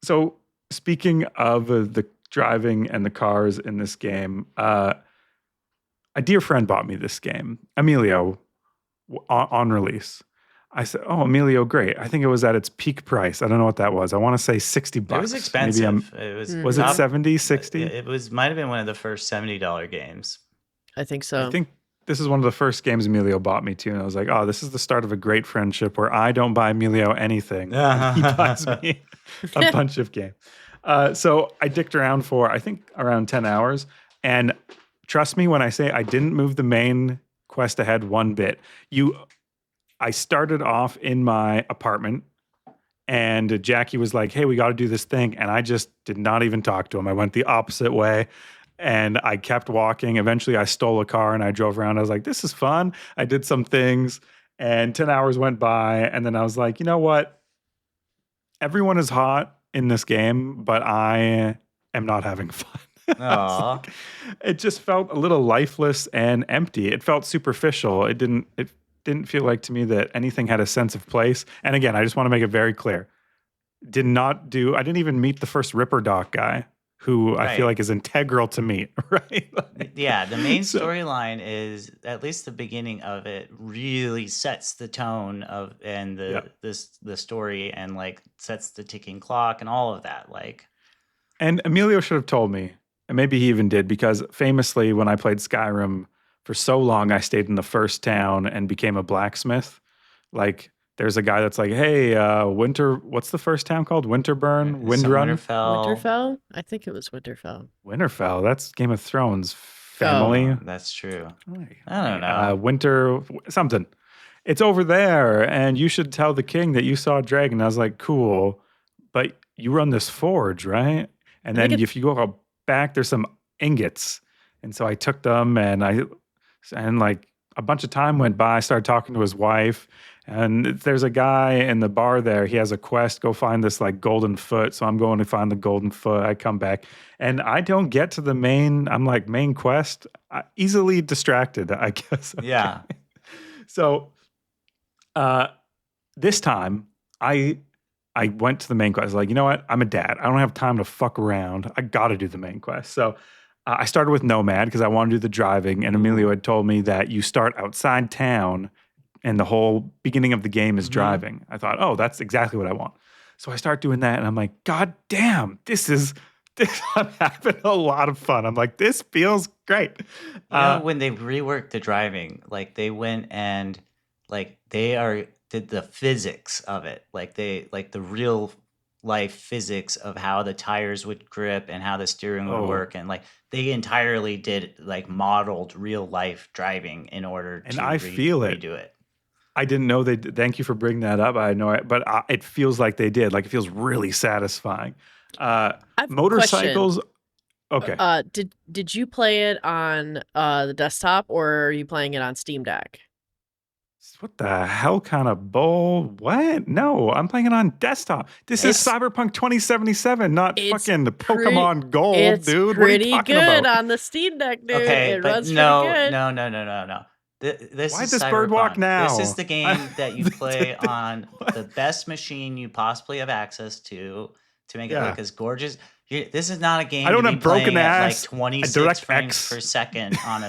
So speaking of the driving and the cars in this game, a dear friend bought me this game, Emilio, on release. I said, "Oh, Emilio, great. I think it was at its peak price. I don't know what that was. I want to say $60. It was expensive. It was it 70, 60? It might have been one of the first $70 games. I think so. I think this is one of the first games Emilio bought me too, and I was like, "Oh, this is the start of a great friendship where I don't buy Emilio anything, and he buys me a bunch of games." So I dicked around for I think around 10 hours, and trust me when I say I didn't move the main quest ahead one bit. I started off in my apartment, and Jackie was like, "Hey, we got to do this thing," and I just did not even talk to him. I went the opposite way. And I kept walking. Eventually, I stole a car and I drove around. I was like, this is fun. I did some things. And 10 hours went by. And then I was like, you know what? Everyone is hot in this game, but I am not having fun. Aww. It just felt a little lifeless and empty. It felt superficial. It didn't feel like to me that anything had a sense of place. And again, I just want to make it very clear. I didn't even meet the first Ripper Doc guy, who I feel like is integral to meet, right? Yeah, the main storyline is, at least the beginning of it, really sets the tone of the story, and like sets the ticking clock and all of that. And Emilio should have told me, and maybe he even did, because famously when I played Skyrim for so long, I stayed in the first town and became a blacksmith. Like, there's a guy that's like, hey, what's the first town called? Winterburn? Windrun? Winterfell? I think it was Winterfell. Winterfell. That's Game of Thrones family. Oh, that's true. I don't know. Winter something. It's over there, and you should tell the king that you saw a dragon. I was like, cool, but you run this forge, right? And then if you go back, there's some ingots. And so I took them, and like a bunch of time went by. I started talking to his wife. And there's a guy in the bar there. He has a quest. Go find this like golden foot. So I'm going to find the golden foot. I come back and I don't get to the main. I'm like, main quest. Easily distracted, I guess. Yeah. So this time I went to the main quest. I was like, you know what? I'm a dad. I don't have time to fuck around. I got to do the main quest. So I started with Nomad because I want to do the driving. And Emilio had told me that you start outside town and the whole beginning of the game is driving. I thought, oh, that's exactly what I want. So I start doing that, and I'm like, God damn, I'm having a lot of fun. I'm like, this feels great. When they reworked the driving, like they went and like did the physics of it, like the real life physics of how the tires would grip and how the steering would work, and like they entirely did like modeled real life driving in order to redo it. I didn't know they did. Thank you for bringing that up. I know it, but it feels like they did. Like it feels really satisfying. Motorcycles. Okay. Did you play it on the desktop, or are you playing it on Steam Deck? What the hell kind of bull? What? No, I'm playing it on desktop. This is Cyberpunk 2077, not fucking the Pokemon Gold, dude. What are you talking about? Pretty good on the Steam Deck, dude. Okay, it but runs no. Why is this Cyberpunk. Birdwalk now? This is the game that you play on the best machine you possibly have access to make it look as gorgeous. This is not a game. I don't to have be broken playing ass. at like 26 frames per second on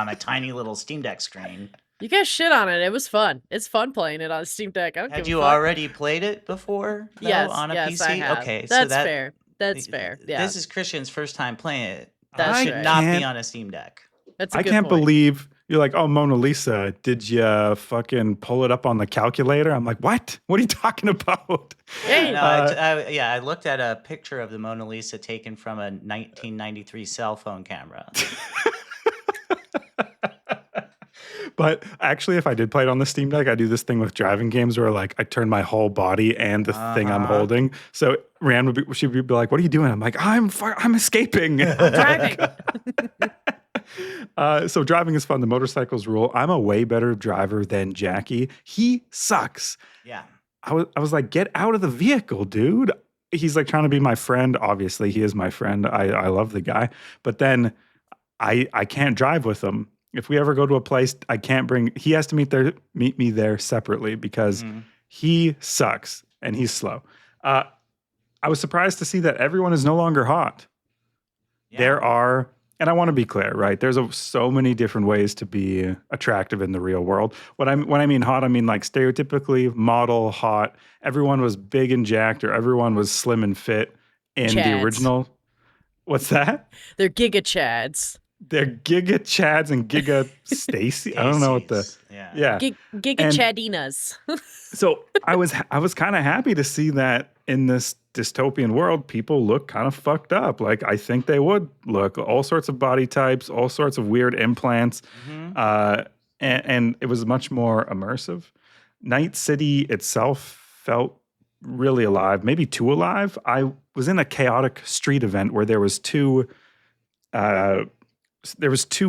a tiny little Steam Deck screen. You guys shit on it. It was fun. It's fun playing it on Steam Deck. Had you already played it before? Though, yes, on a PC. I have. Okay, that's fair. That's fair. Yeah. This is Christian's first time playing it. That should not be on a Steam Deck. That's a good I can't point. believe you're like, oh, Mona Lisa, did you fucking pull it up on the calculator? I'm like, what? What are you talking about? Hey. I looked at a picture of the Mona Lisa taken from a 1993 cell phone camera. But actually, if I did play it on the Steam Deck, I do this thing with driving games where like I turn my whole body and the thing I'm holding. So Rand she'd be like, "What are you doing?" I'm like, "I'm escaping. I'm driving." So driving is fun. The motorcycles rule. I'm a way better driver than Jackie. He sucks. Yeah. I was like, get out of the vehicle, dude. He's like trying to be my friend. Obviously, he is my friend. I love the guy. But then I can't drive with him. If we ever go to a place, I can't bring. He has to meet me there separately because he sucks and he's slow. I was surprised to see that everyone is no longer hot. Yeah. There are, and I want to be clear, right? There's so many different ways to be attractive in the real world. When I mean hot, I mean like stereotypically model hot. Everyone was big and jacked, or everyone was slim and fit in the original. What's that? They're Giga Chads. They're Giga Chads and Giga Stacy. I don't know what the Giga Chadinas. So I was kind of happy to see that in this dystopian world, people look kind of fucked up. Like I think they would look all sorts of body types, all sorts of weird implants, and it was much more immersive. Night City itself felt really alive, maybe too alive. I was in a chaotic street event where there was two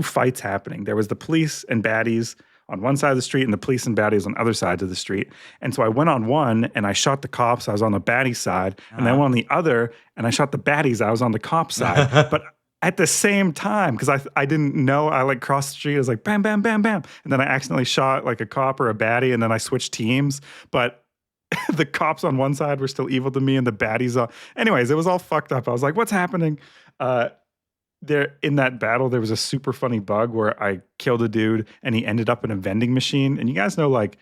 fights happening. There was the police and baddies on one side of the street and the police and baddies on other sides of the street. And so I went on one and I shot the cops. I was on the baddie side. And then I went on the other and I shot the baddies. I was on the cop side. But at the same time, because I didn't know, I like crossed the street. I was like, bam, bam, bam, bam. And then I accidentally shot like a cop or a baddie. And then I switched teams. But the cops on one side were still evil to me and the baddies on. Anyways, it was all fucked up. I was like, what's happening? There in that battle, there was a super funny bug where I killed a dude and he ended up in a vending machine. And you guys know, like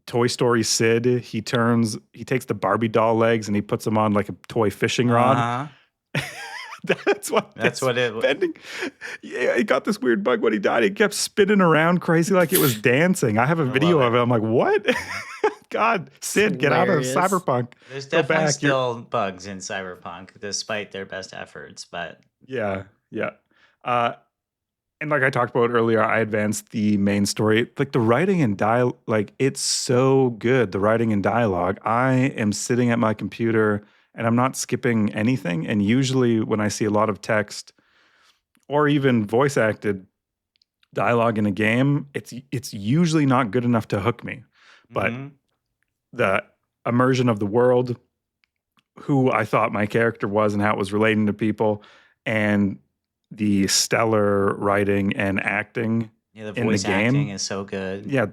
Toy Story Sid, he takes the Barbie doll legs and he puts them on like a toy fishing rod. That's what it was. Vending. Yeah, he got this weird bug when he died. He kept spinning around crazy like it was dancing. I have a video of it. I'm like, what? God, Sid, get out of Cyberpunk. There's definitely still bugs in Cyberpunk, despite their best efforts. But yeah. And like I talked about earlier, I advanced the main story. Like the writing and dialogue, like it's so good. The writing and dialogue. I am sitting at my computer and I'm not skipping anything. And usually when I see a lot of text or even voice acted dialogue in a game, it's usually not good enough to hook me. But the immersion of the world, who I thought my character was and how it was relating to people, and the stellar writing and acting the voice acting is so good. Yeah.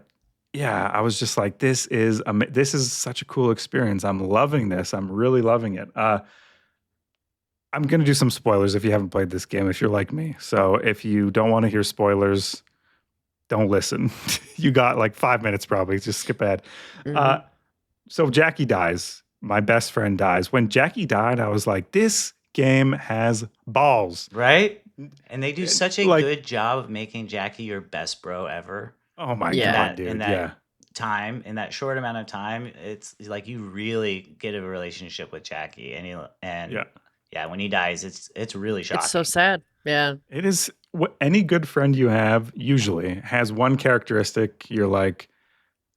I was just like, this is such a cool experience. I'm loving this. I'm really loving it. I'm going to do some spoilers if you haven't played this game, if you're like me. So if you don't want to hear spoilers, don't listen. You got like 5 minutes probably. Just skip ahead. So Jackie dies. My best friend dies. When Jackie died, I was like, this game has balls. Right? And they do such a good job of making Jackie your best bro ever. Oh my God, dude. In that time, in that short amount of time, it's like you really get a relationship with Jackie. And when he dies, it's really shocking. It's so sad. Yeah. It is. Any good friend you have usually has one characteristic you're like,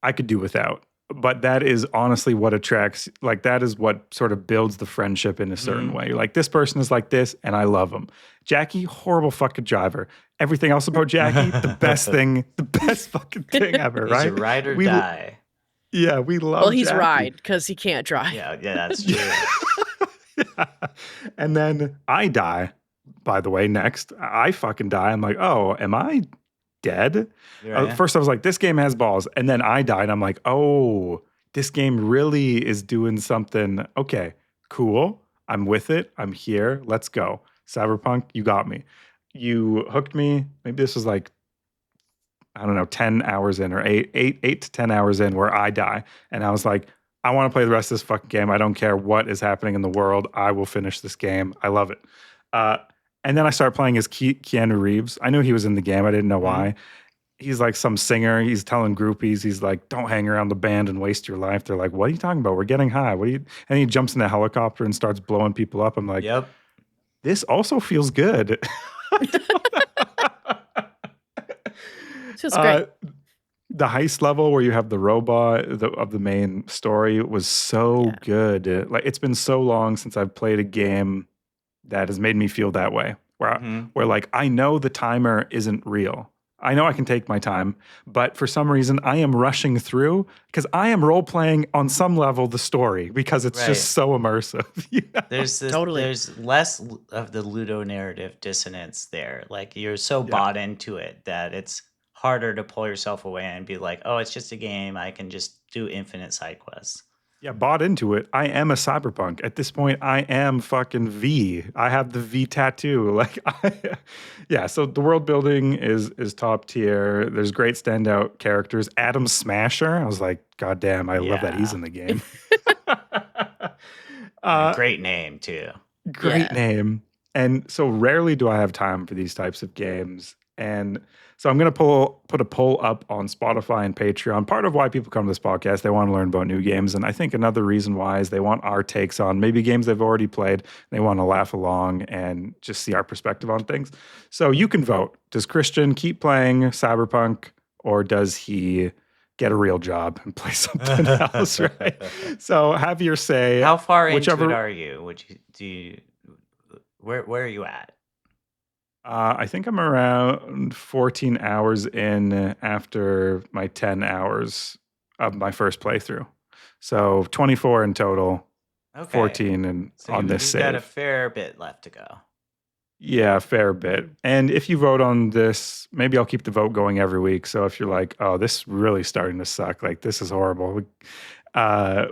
I could do without. But that is honestly what attracts, like that is what sort of builds the friendship in a certain way. You're like, this person is like this and I love them. Jackie, horrible fucking driver. Everything else about Jackie, the best fucking thing ever, right? He's a ride or die. Yeah, we love Well, he's Jackie. ride because he can't drive. Yeah, that's true. And then I die, by the way, next. I fucking die. I'm like, oh, am I dead? First I was like, this game has balls. And then I died. I'm like, oh, this game really is doing something. Okay, cool. I'm with it. I'm here. Let's go. Cyberpunk, you got me. You hooked me. Maybe this was like, I don't know, 10 hours in or 8 to 10 hours in where I die. And I was like, I want to play the rest of this fucking game. I don't care what is happening in the world. I will finish this game. I love it. And then I started playing as Keanu Reeves. I knew he was in the game. I didn't know why. He's like some singer. He's telling groupies, he's like, don't hang around the band and waste your life. They're like, what are you talking about? We're getting high. And he jumps in a helicopter and starts blowing people up. I'm like, yep. This also feels good. Feels great. The heist level where you have the robot of the main story was so good. Like it's been so long since I've played a game that has made me feel that way. Where like I know the timer isn't real. I know I can take my time, but for some reason I am rushing through because I am role playing on some level the story because it's just so immersive. There's less of the ludo narrative dissonance there. Like you're so bought into it that it's harder to pull yourself away and be like, oh, it's just a game. I can just do infinite side quests. Yeah, bought into it. I am a cyberpunk. At this point, I am fucking V. I have the V tattoo. Like, yeah. So the world building is top tier. There's great standout characters. Adam Smasher. I was like, God damn, I love that he's in the game. Great name too. Great name. And so rarely do I have time for these types of games. And so I'm going to put a poll up on Spotify and Patreon. Part of why people come to this podcast, they want to learn about new games. And I think another reason why is they want our takes on maybe games they've already played. They want to laugh along and just see our perspective on things. So you can vote. Does Christian keep playing Cyberpunk, or does he get a real job and play something else, right? So have your say. How far into it are you? Where are you at? I think I'm around 14 hours in after my 10 hours of my first playthrough. So 24 in total, 14 on this save. You've got a fair bit left to go. Yeah, a fair bit. And if you vote on this, maybe I'll keep the vote going every week. So if you're like, oh, this is really starting to suck, like this is horrible,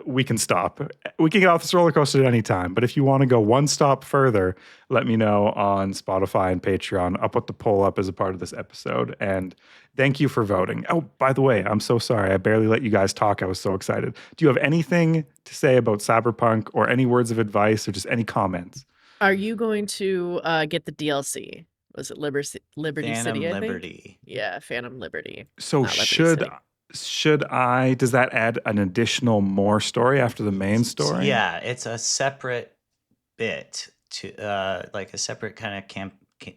we can stop. We can get off this roller coaster at any time. But if you want to go one stop further, let me know on Spotify and Patreon. I'll put the poll up as a part of this episode. And thank you for voting. Oh, by the way, I'm so sorry. I barely let you guys talk. I was so excited. Do you have anything to say about Cyberpunk, or any words of advice, or just any comments? Are you going to get the DLC? Was it Liberty City? Phantom Liberty. Yeah, Phantom Liberty. So should I? Does that add an additional more story after the main story? Yeah, it's a separate bit to like a separate kind of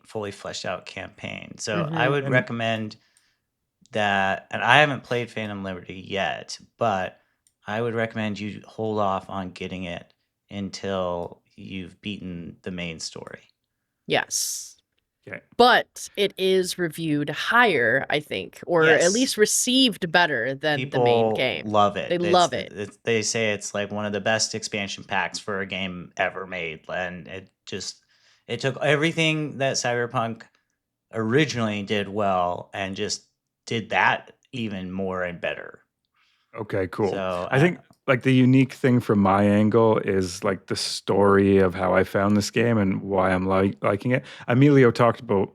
fully fleshed out campaign. So I would recommend that, and I haven't played Phantom Liberty yet, but I would recommend you hold off on getting it until you've beaten the main story. Yes. Okay. But it is reviewed higher, I think, or at least received better than People the main game. Love it. They love it. They say it's like one of the best expansion packs for a game ever made. And it took everything that Cyberpunk originally did well and just did that even more and better. Okay, cool. So I think like the unique thing from my angle is like the story of how I found this game and why I'm liking it. Emilio talked about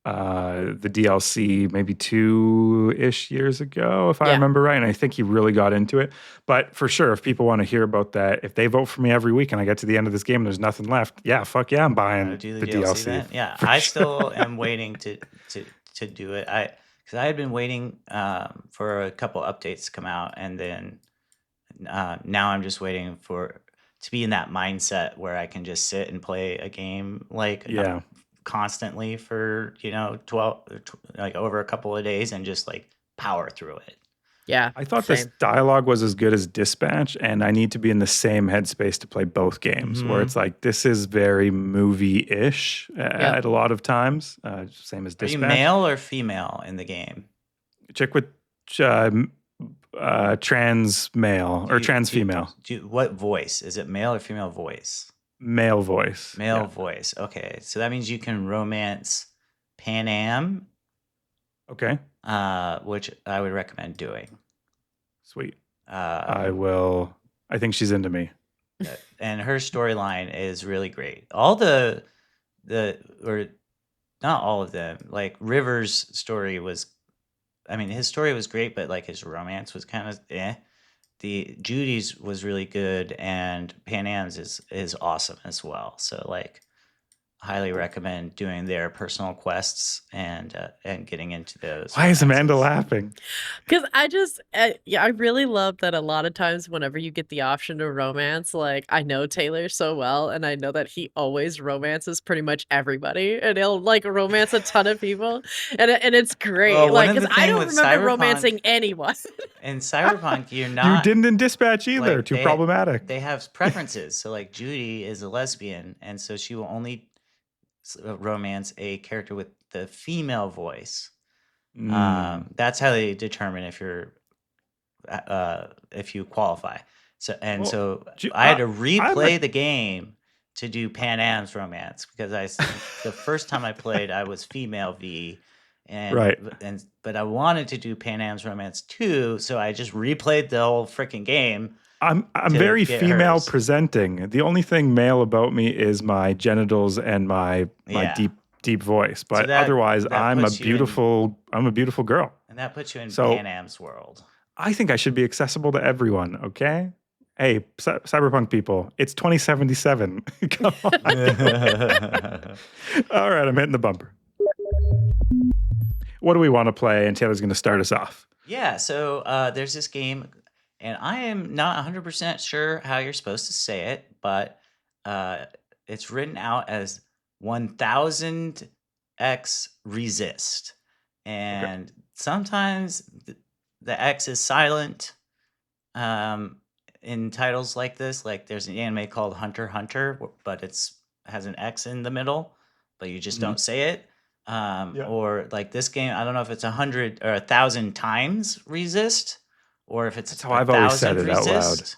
the DLC maybe 2-ish years ago, if I remember right. And I think he really got into it. But for sure, if people want to hear about that, if they vote for me every week and I get to the end of this game and there's nothing left, yeah, fuck yeah, I'm buying the DLC. Then? Yeah, I still am waiting to do it. Because I had been waiting for a couple updates to come out, and then now I'm just waiting to be in that mindset where I can just sit and play a game constantly for 12 like over a couple of days and just like power through it. Yeah, I thought this dialogue was as good as Dispatch, and I need to be in the same headspace to play both games, where it's like this is very movie-ish at a lot of times. Same as Dispatch. Are you male or female in the game? Chick with trans male or trans female. What voice? Is it male or female voice? Male voice. Male voice. Okay, so that means you can romance Pan Am. Okay. Which I would recommend doing. Sweet. I will. I think she's into me. And her storyline is really great. All or not all of them. Like River's story was, I mean, his story was great, but like his romance was kind of eh. The Judy's was really good, and Pan Am's is awesome as well. So like, highly recommend doing their personal quests and getting into those. Why is Amanda laughing? Because I really love that a lot of times whenever you get the option to romance, like I know Taylor so well, and I know that he always romances pretty much everybody, and he'll like romance a ton of people, and it's great. Well, like because I don't remember romancing anyone. In Cyberpunk, you're not. You didn't in Dispatch either. Too problematic. They have preferences. So like Judy is a lesbian, and so she will only romance a character with the female voice. That's how they determine if you qualify. Well, So gee, I had to I'm a replay the game to do Pan Am's Romance because the first time I played I was female V, right. but I wanted to do Pan Am's Romance 2, so I just replayed the whole freaking game I'm to very get female hers. presenting. The only thing male about me is my genitals and my Yeah. deep voice. So But otherwise, that puts you in I'm a beautiful girl. and that puts you in So Pan Am's world. I think I should be accessible to everyone. Okay. Hey, Cyberpunk people, it's 2077. Come on. All right, I'm hitting the bumper. What do we want to play? And Taylor's going to start us off. Yeah, so there's this game, and I am not 100% sure how you're supposed to say it, but it's written out as 1000x resist. And sometimes the X is silent in titles like this. Like there's an anime called Hunter x Hunter, but has an X in the middle, but you just don't say it. Or like this game, I don't know if it's 100 or 1,000 times resist, or if it's That's how I've always said 1,000 it out loud. resist.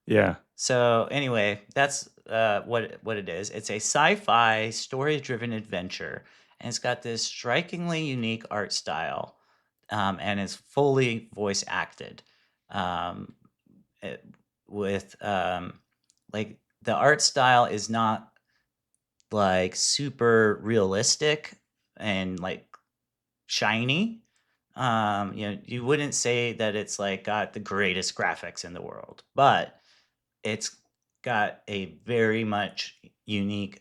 Yeah. So anyway, that's what it is. It's a sci-fi story-driven adventure, and it's got this strikingly unique art style, and is fully voice acted. With like the art style is not like super realistic and like shiny. You wouldn't say that it's like got the greatest graphics in the world, but it's got a very much unique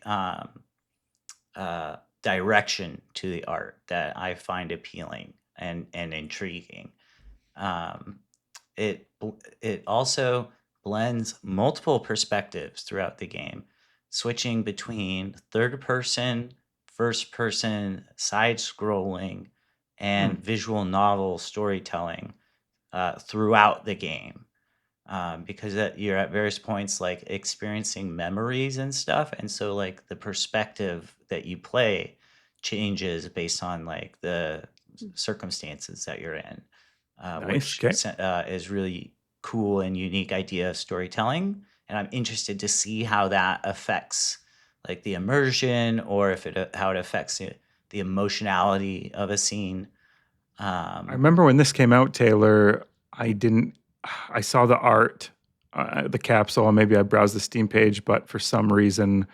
direction to the art that I find appealing and intriguing. Um, it also blends multiple perspectives throughout the game, switching between third person, first person, side scrolling, and visual novel storytelling throughout the game. Because you're at various points like experiencing memories and stuff, and so like the perspective that you play changes based on like the circumstances that you're in, Nice. which Okay. is really cool and unique idea of storytelling. And I'm interested to see how that affects like the immersion, or if how it affects the emotionality of a scene. I remember when this came out, Taylor, I saw the art, the capsule, and maybe I browsed the Steam page, but for some reason,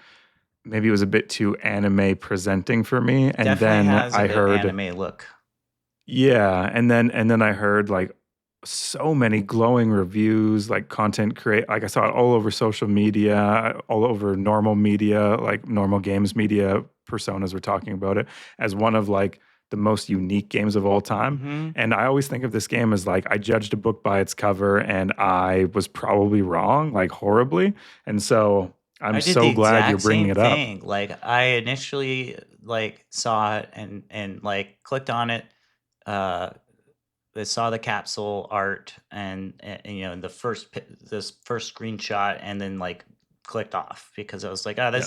maybe it was a bit too anime presenting for me. And Definitely then has a I bit heard, anime look. yeah, and then I heard like so many glowing reviews, like content create, like I saw it all over social media, all over normal media, like normal games media personas were talking about it as one of like the most unique games of all time. Mm-hmm. And I always think of this game as like I judged a book by its cover and I was probably wrong, like horribly. And so I'm I did the so glad you're exact bringing same it up. thing. Like I initially like saw it and like clicked on it. Uh, I saw the capsule art and you know this first screenshot, and then like clicked off because I was like, oh, Yeah.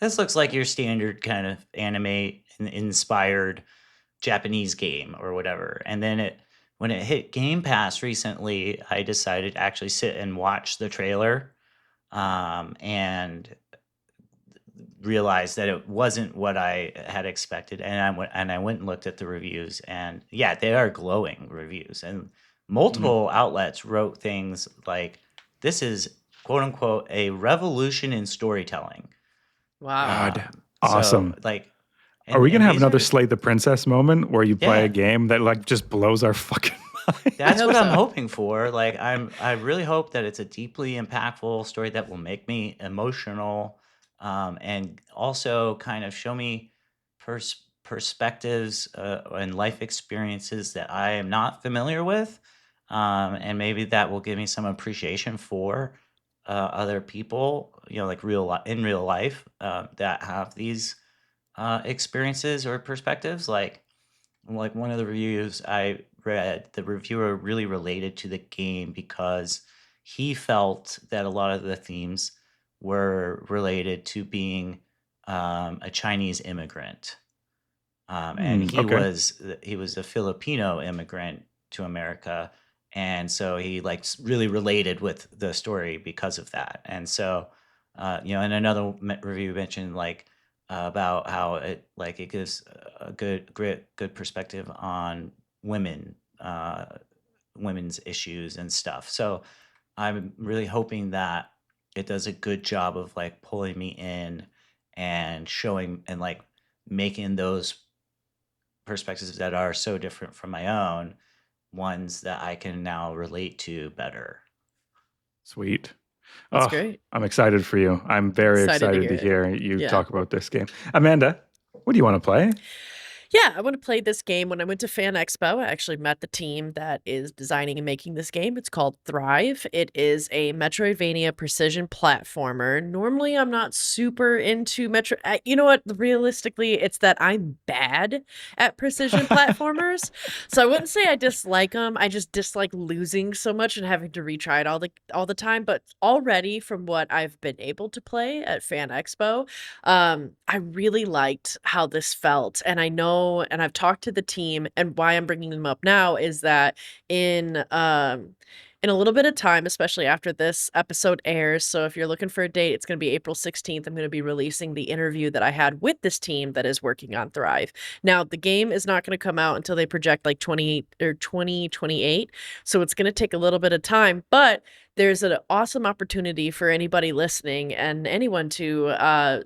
this looks like your standard kind of anime inspired Japanese game or whatever. And then when it hit Game Pass recently, I decided to actually sit and watch the trailer, and realized that it wasn't what I had expected. And I went and looked at the reviews, and yeah, they are glowing reviews. And multiple outlets wrote things like, "This is quote unquote a revolution in storytelling." Wow. God, So awesome. like, Are we gonna and have these another are Slay the Princess moment where you play a yeah. game that like just blows our fucking mind? That's hope what I'm so. hoping for. Like I really hope that it's a deeply impactful story that will make me emotional, and also kind of show me perspectives and life experiences that I am not familiar with, and maybe that will give me some appreciation for other people, you know, like in real life, that have these experiences or perspectives. Like one of the reviews I read, the reviewer really related to the game because he felt that a lot of the themes were related to being a Chinese immigrant. And Okay. he was a Filipino immigrant to America, and so he like really related with the story because of that. And so, and another review mentioned like about how it gives a good perspective on women, women's issues and stuff. So I'm really hoping that it does a good job of like pulling me in and showing and like making those perspectives that are so different from my own ones that I can now relate to better. Sweet. That's Oh, great. I'm excited for you. I'm very Excited to excited hear to it. hear you Yeah. talk about this game. Amanda, what do you want to play? Yeah, I want to play this game. When I went to Fan Expo, I actually met the team that is designing and making this game. It's called Thrive. It is a Metroidvania precision platformer. Normally, I'm not super into Metro. You know what? Realistically, it's that I'm bad at precision platformers. So I wouldn't say I dislike them. I just dislike losing so much and having to retry it all the time. But already, from what I've been able to play at Fan Expo, I really liked how this felt, and I know, and I've talked to the team, and why I'm bringing them up now is that in a little bit of time, especially after this episode airs, so if you're looking for a date, it's going to be April 16th. I'm going to be releasing the interview that I had with this team that is working on Thrive. Now, the game is not going to come out until they project like 2028, so it's going to take a little bit of time, but there's an awesome opportunity for anybody listening and anyone to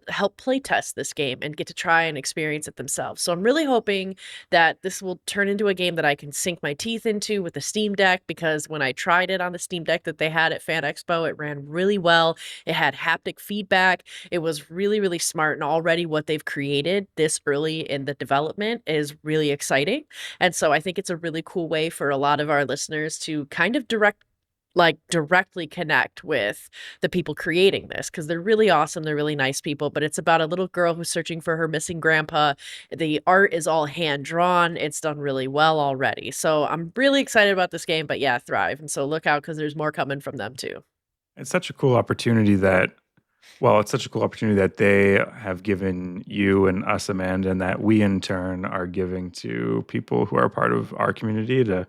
help playtest this game and get to try and experience it themselves. So I'm really hoping that this will turn into a game that I can sink my teeth into with the Steam Deck, because when I tried it on the Steam Deck that they had at Fan Expo, it ran really well. It had haptic feedback. It was really, really smart. And already what they've created this early in the development is really exciting. And so I think it's a really cool way for a lot of our listeners to kind of directly connect with the people creating this, because they're really awesome. They're really nice people, but it's about a little girl who's searching for her missing grandpa. The art is all hand drawn. It's done really well already. So I'm really excited about this game, but yeah, Thrive. And so look out, because there's more coming from them too. It's such a cool opportunity it's such a cool opportunity that they have given you and us, Amanda, and that we in turn are giving to people who are part of our community to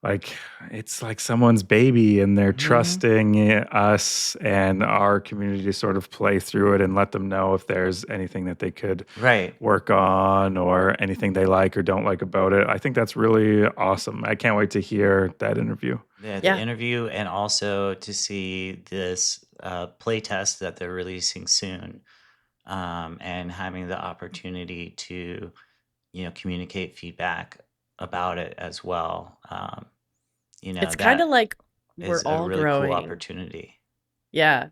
like, it's like someone's baby and they're trusting us and our community to sort of play through it and let them know if there's anything that they could Right. work on or anything they like or don't like about it. I think that's really awesome. I can't wait to hear that interview. The Yeah. interview, and also to see this play test that they're releasing soon, and having the opportunity to, communicate feedback about it as well. It's kind of That like we're is a all really cool growing. opportunity. Yeah,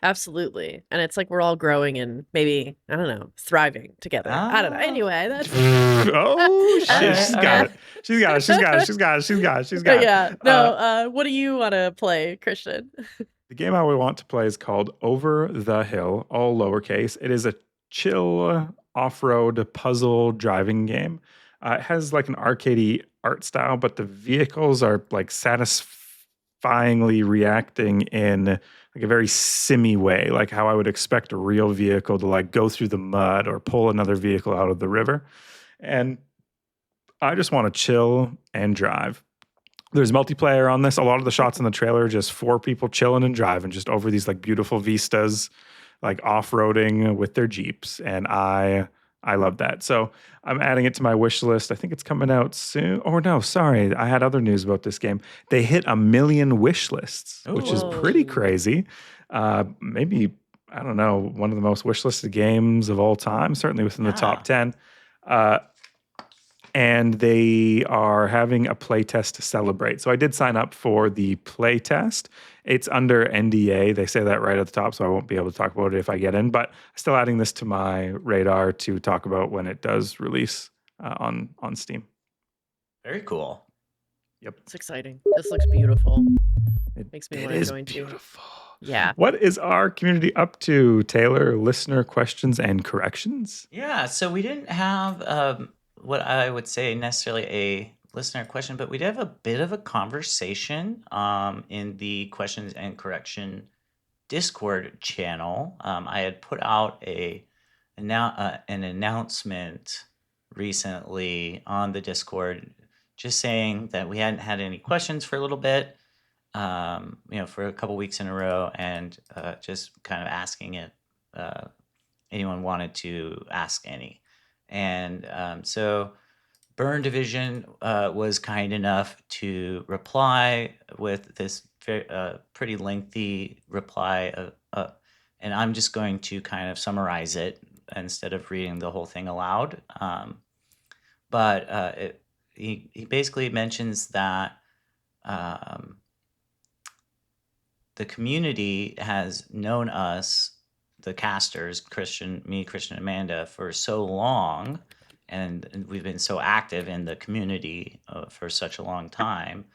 absolutely. And it's like we're all growing and maybe, I don't know, thriving together. I don't know. Ah, Anyway, that's Oh shit! Alright, She's got alright. it. She's got it. She's got it. She's got it. She's got it. She's got But it. yeah, no, what do you want to play, Christian? The game I would want to play is called Over the Hill, all lowercase. It is a chill off-road puzzle driving game. It has like an arcadey art style, but the vehicles are like satisfyingly reacting in like a very simmy way, like how I would expect a real vehicle to like go through the mud or pull another vehicle out of the river. And I just want to chill and drive. There's multiplayer on this. A lot of the shots in the trailer are just four people chilling and driving just over these like beautiful vistas, like off-roading with their Jeeps. And I love that. So I'm adding it to my wish list. I think it's coming out soon. Or no, sorry. I had other news about this game. They hit 1 million wish lists, which is pretty Whoa. crazy. Maybe, I don't know, one of the most wish listed games of all time, certainly within the top Yeah. 10. And they are having a playtest to celebrate. So I did sign up for the playtest. It's under NDA. They say that right at the top, so I won't be able to talk about it if I get in. But still adding this to my radar to talk about when it does release on Steam. Very cool. Yep, It's exciting. This looks beautiful. it Makes me it want to is go into it. beautiful. Yeah. What is our community up to, Taylor? Listener questions and corrections? Yeah, so we didn't have what I would say necessarily a listener question, but we did have a bit of a conversation in the questions and correction Discord channel. I had put out an announcement recently on the Discord, just saying that we hadn't had any questions for a little bit, for a couple weeks in a row, and just kind of asking if anyone wanted to ask any. And so Burn Division was kind enough to reply with this pretty lengthy reply, and I'm just going to kind of summarize it instead of reading the whole thing aloud. But he basically mentions that the community has known us, the casters, Christian, Amanda, for so long, and we've been so active in the community for such a long time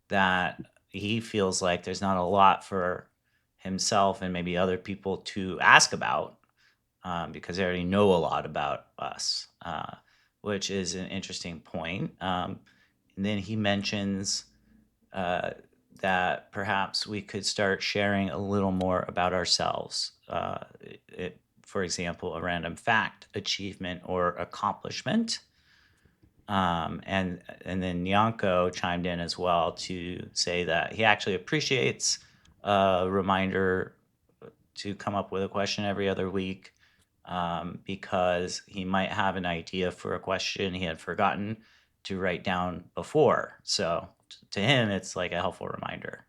that he feels like there's not a lot for himself and maybe other people to ask about because they already know a lot about us, which is an interesting point. And then he mentions that perhaps we could start sharing a little more about ourselves. For example, a random fact, achievement, or accomplishment. And then Nyanko chimed in as well to say that he actually appreciates a reminder to come up with a question every other week because he might have an idea for a question he had forgotten to write down before. So to him, it's like a helpful reminder.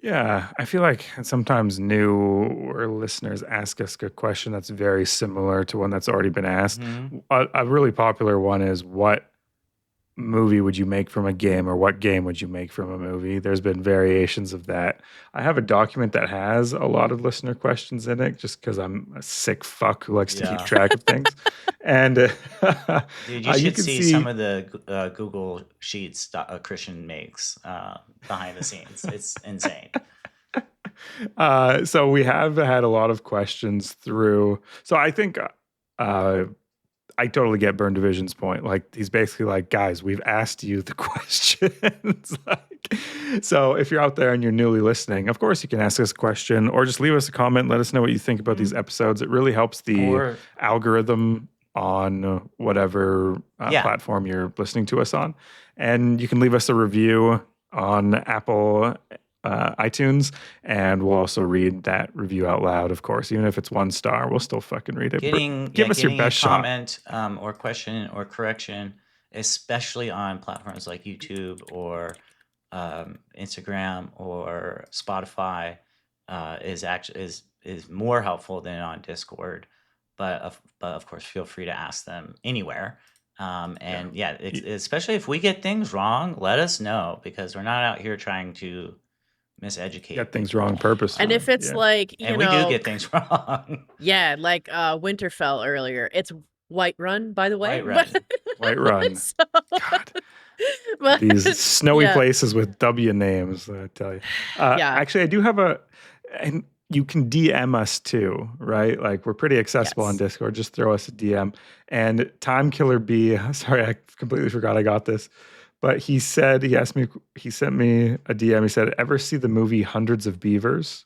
Yeah, I feel like sometimes new or listeners ask us a question that's very similar to one that's already been asked. Mhm. A really popular one is, what movie would you make from a game, or what game would you make from a movie? There's been variations of that. I have a document that has a lot of listener questions in it just because I'm a sick fuck who likes to keep Yeah. track of things. And Dude, you should can see some of the Google Sheets Christian makes behind the scenes. It's insane. So we have had a lot of questions through. So I think I totally get Burn Division's point. Like, he's basically like, guys, we've asked you the questions. So if you're out there and you're newly listening, of course you can ask us a question or just leave us a comment. Let us know what you think about these episodes. It really helps the algorithm on whatever platform you're listening to us on. And you can leave us a review on Apple iTunes, and we'll also read that review out loud, of course. Even if it's 1 star, we'll still fucking read it. Give us your best comment or question or correction, especially on platforms like YouTube or Instagram or Spotify, is more helpful than on Discord. But of course, feel free to ask them anywhere. Especially if we get things wrong, let us know, because we're not out here trying to miseducate. Get things wrong purposely. And if it's like, we do get things wrong. Yeah, like Winterfell earlier. It's Whiterun, by the way. Whiterun. God. These snowy places with W names, I tell you. Actually, I do have and you can DM us too, right? Like, we're pretty accessible on Discord. Just throw us a DM. And Time Killer B, sorry, I completely forgot I got this. But he sent me a DM. He said, ever see the movie Hundreds of Beavers?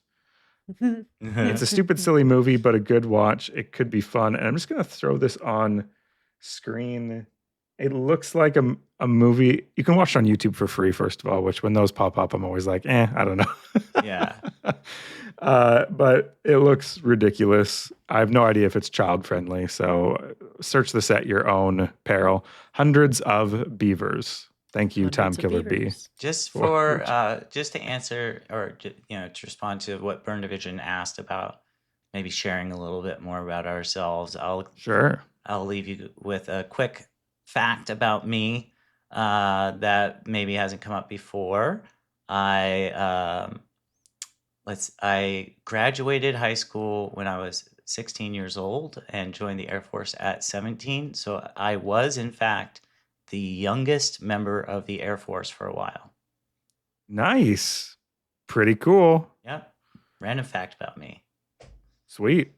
It's a stupid, silly movie, but a good watch. It could be fun. And I'm just going to throw this on screen. It looks like a movie. You can watch it on YouTube for free, first of all, which when those pop up, I'm always like, I don't know. Yeah. But it looks ridiculous. I have no idea if it's child friendly. So search this at your own peril. Hundreds of Beavers. Thank you, Time Killer B. Just to answer, or to respond to what Burn Division asked about, maybe sharing a little bit more about ourselves. I'll leave you with a quick fact about me that maybe hasn't come up before. I graduated high school when I was 16 years old and joined the Air Force at 17. So I was, in fact, the youngest member of the Air Force for a while. Nice. Pretty cool. Yep. Random fact about me. Sweet.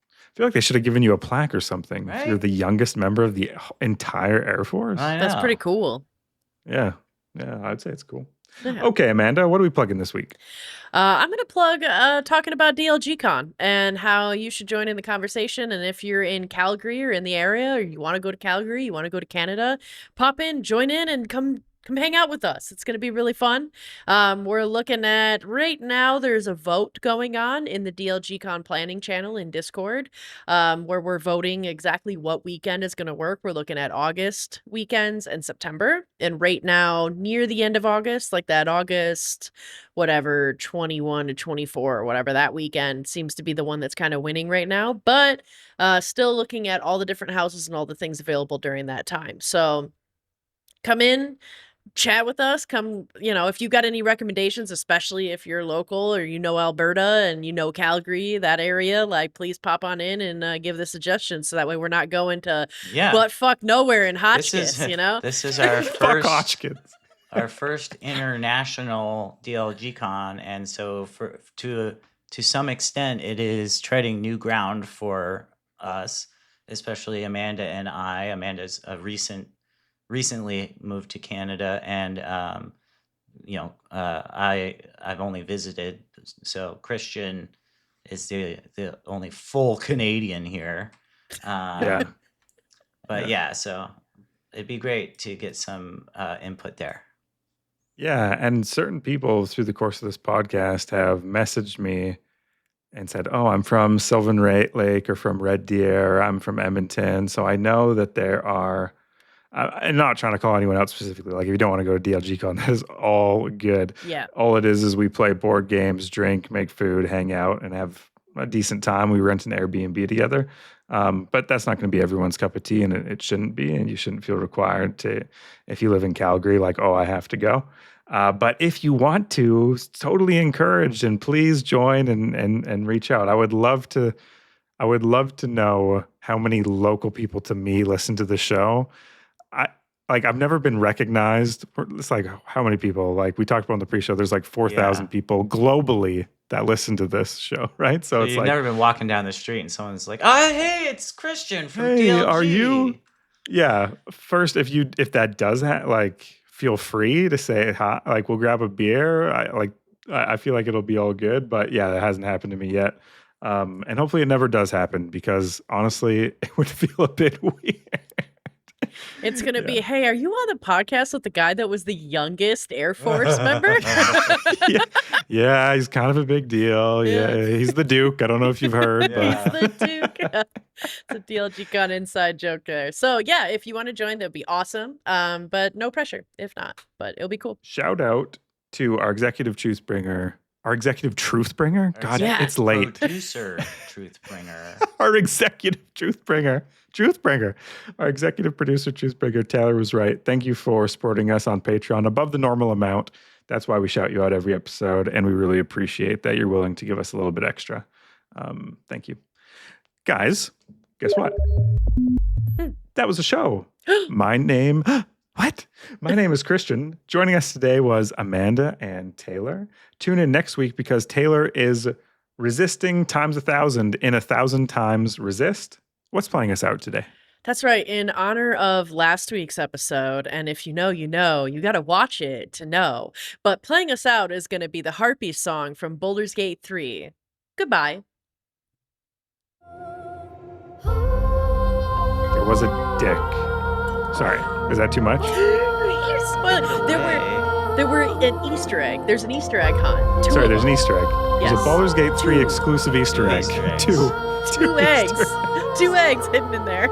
I feel like they should have given you a plaque or something. Right? If you're the youngest member of the entire Air Force. I know. That's pretty cool. Yeah. Yeah, I'd say it's cool. Yeah. Okay, Amanda, what are we plugging this week? I'm going to plug talking about DLG Con and how you should join in the conversation. And if you're in Calgary or in the area, or you want to go to Calgary, you want to go to Canada, pop in, join in, and come hang out with us. It's going to be really fun. We're looking at, right now, there's a vote going on in the DLG Con planning channel in Discord, where we're voting exactly what weekend is going to work. We're looking at August weekends and September. And right now, near the end of August, like that August, whatever, 21 to 24 or whatever, that weekend seems to be the one that's kind of winning right now. But still looking at all the different houses and all the things available during that time. So come in, chat with us. Come, if you got any recommendations, especially if you're local or Alberta and Calgary, that area, like, please pop on in and give the suggestions, so that way we're not going to butt fuck nowhere in Hotchkiss. This is our Fuck Hotchkiss. Our first international DLG Con, and so to some extent, it is treading new ground for us, especially Amanda and I. Amanda's recently moved to Canada, and I've only visited, so Christian is the only full Canadian here. But so it'd be great to get some input there. Yeah, and certain people through the course of this podcast have messaged me and said, "Oh, I'm from Sylvan Lake or from Red Deer, or I'm from Edmonton." So I know that there are. I'm not trying to call anyone out specifically. Like, if you don't want to go to DLGCon, that is all good. Yeah. All it is we play board games, drink, make food, hang out, and have a decent time. We rent an Airbnb together. But that's not going to be everyone's cup of tea, and it shouldn't be. And you shouldn't feel required to, if you live in Calgary, like, oh, I have to go. But if you want to, it's totally encouraged, and please join and reach out. I would love to know how many local people to me listen to the show. I've never been recognized. It's like, how many people? Like, we talked about on the pre-show, there's like 4,000 people globally that listen to this show, right? So it's you've like, never been walking down the street and someone's like, "Oh, hey, it's Christian from DLG. Are you?" Yeah. First, if that does feel free to say hi. Like, we'll grab a beer. I feel like it'll be all good. But yeah, that hasn't happened to me yet. And hopefully it never does happen, because honestly, it would feel a bit weird. It's going to be, "Hey, are you on the podcast with the guy that was the youngest Air Force member?" Yeah, he's kind of a big deal. Yeah, he's the Duke. I don't know if you've heard. He's the Duke. It's a DLG-Con inside joke there. So yeah, if you want to join, that'd be awesome. But no pressure if not, but it'll be cool. Shout out to our executive truth bringer. Our executive truth bringer? God, it's late. Producer truth bringer. Our executive truth bringer. Our executive producer, truth bringer, Taylor was right. Thank you for supporting us on Patreon above the normal amount. That's why we shout you out every episode, and we really appreciate that you're willing to give us a little bit extra. Thank you. Guys, guess what? That was a show. My name is Christian. Joining us today was Amanda and Taylor. Tune in next week, because Taylor is resisting times 1,000 in 1,000 times resist. What's playing us out today? That's right. In honor of last week's episode, and if you know, you got to watch it to know. But playing us out is going to be the Harpy song from Baldur's Gate 3. Goodbye. There was a dick. Sorry, is that too much? You spoiled it. There were an Easter egg. There's an Easter egg hunt. There's an Easter egg. Yes. There's a Baldur's Gate 3 exclusive Easter egg. Easter eggs. Two eggs. 2 eggs hidden in there.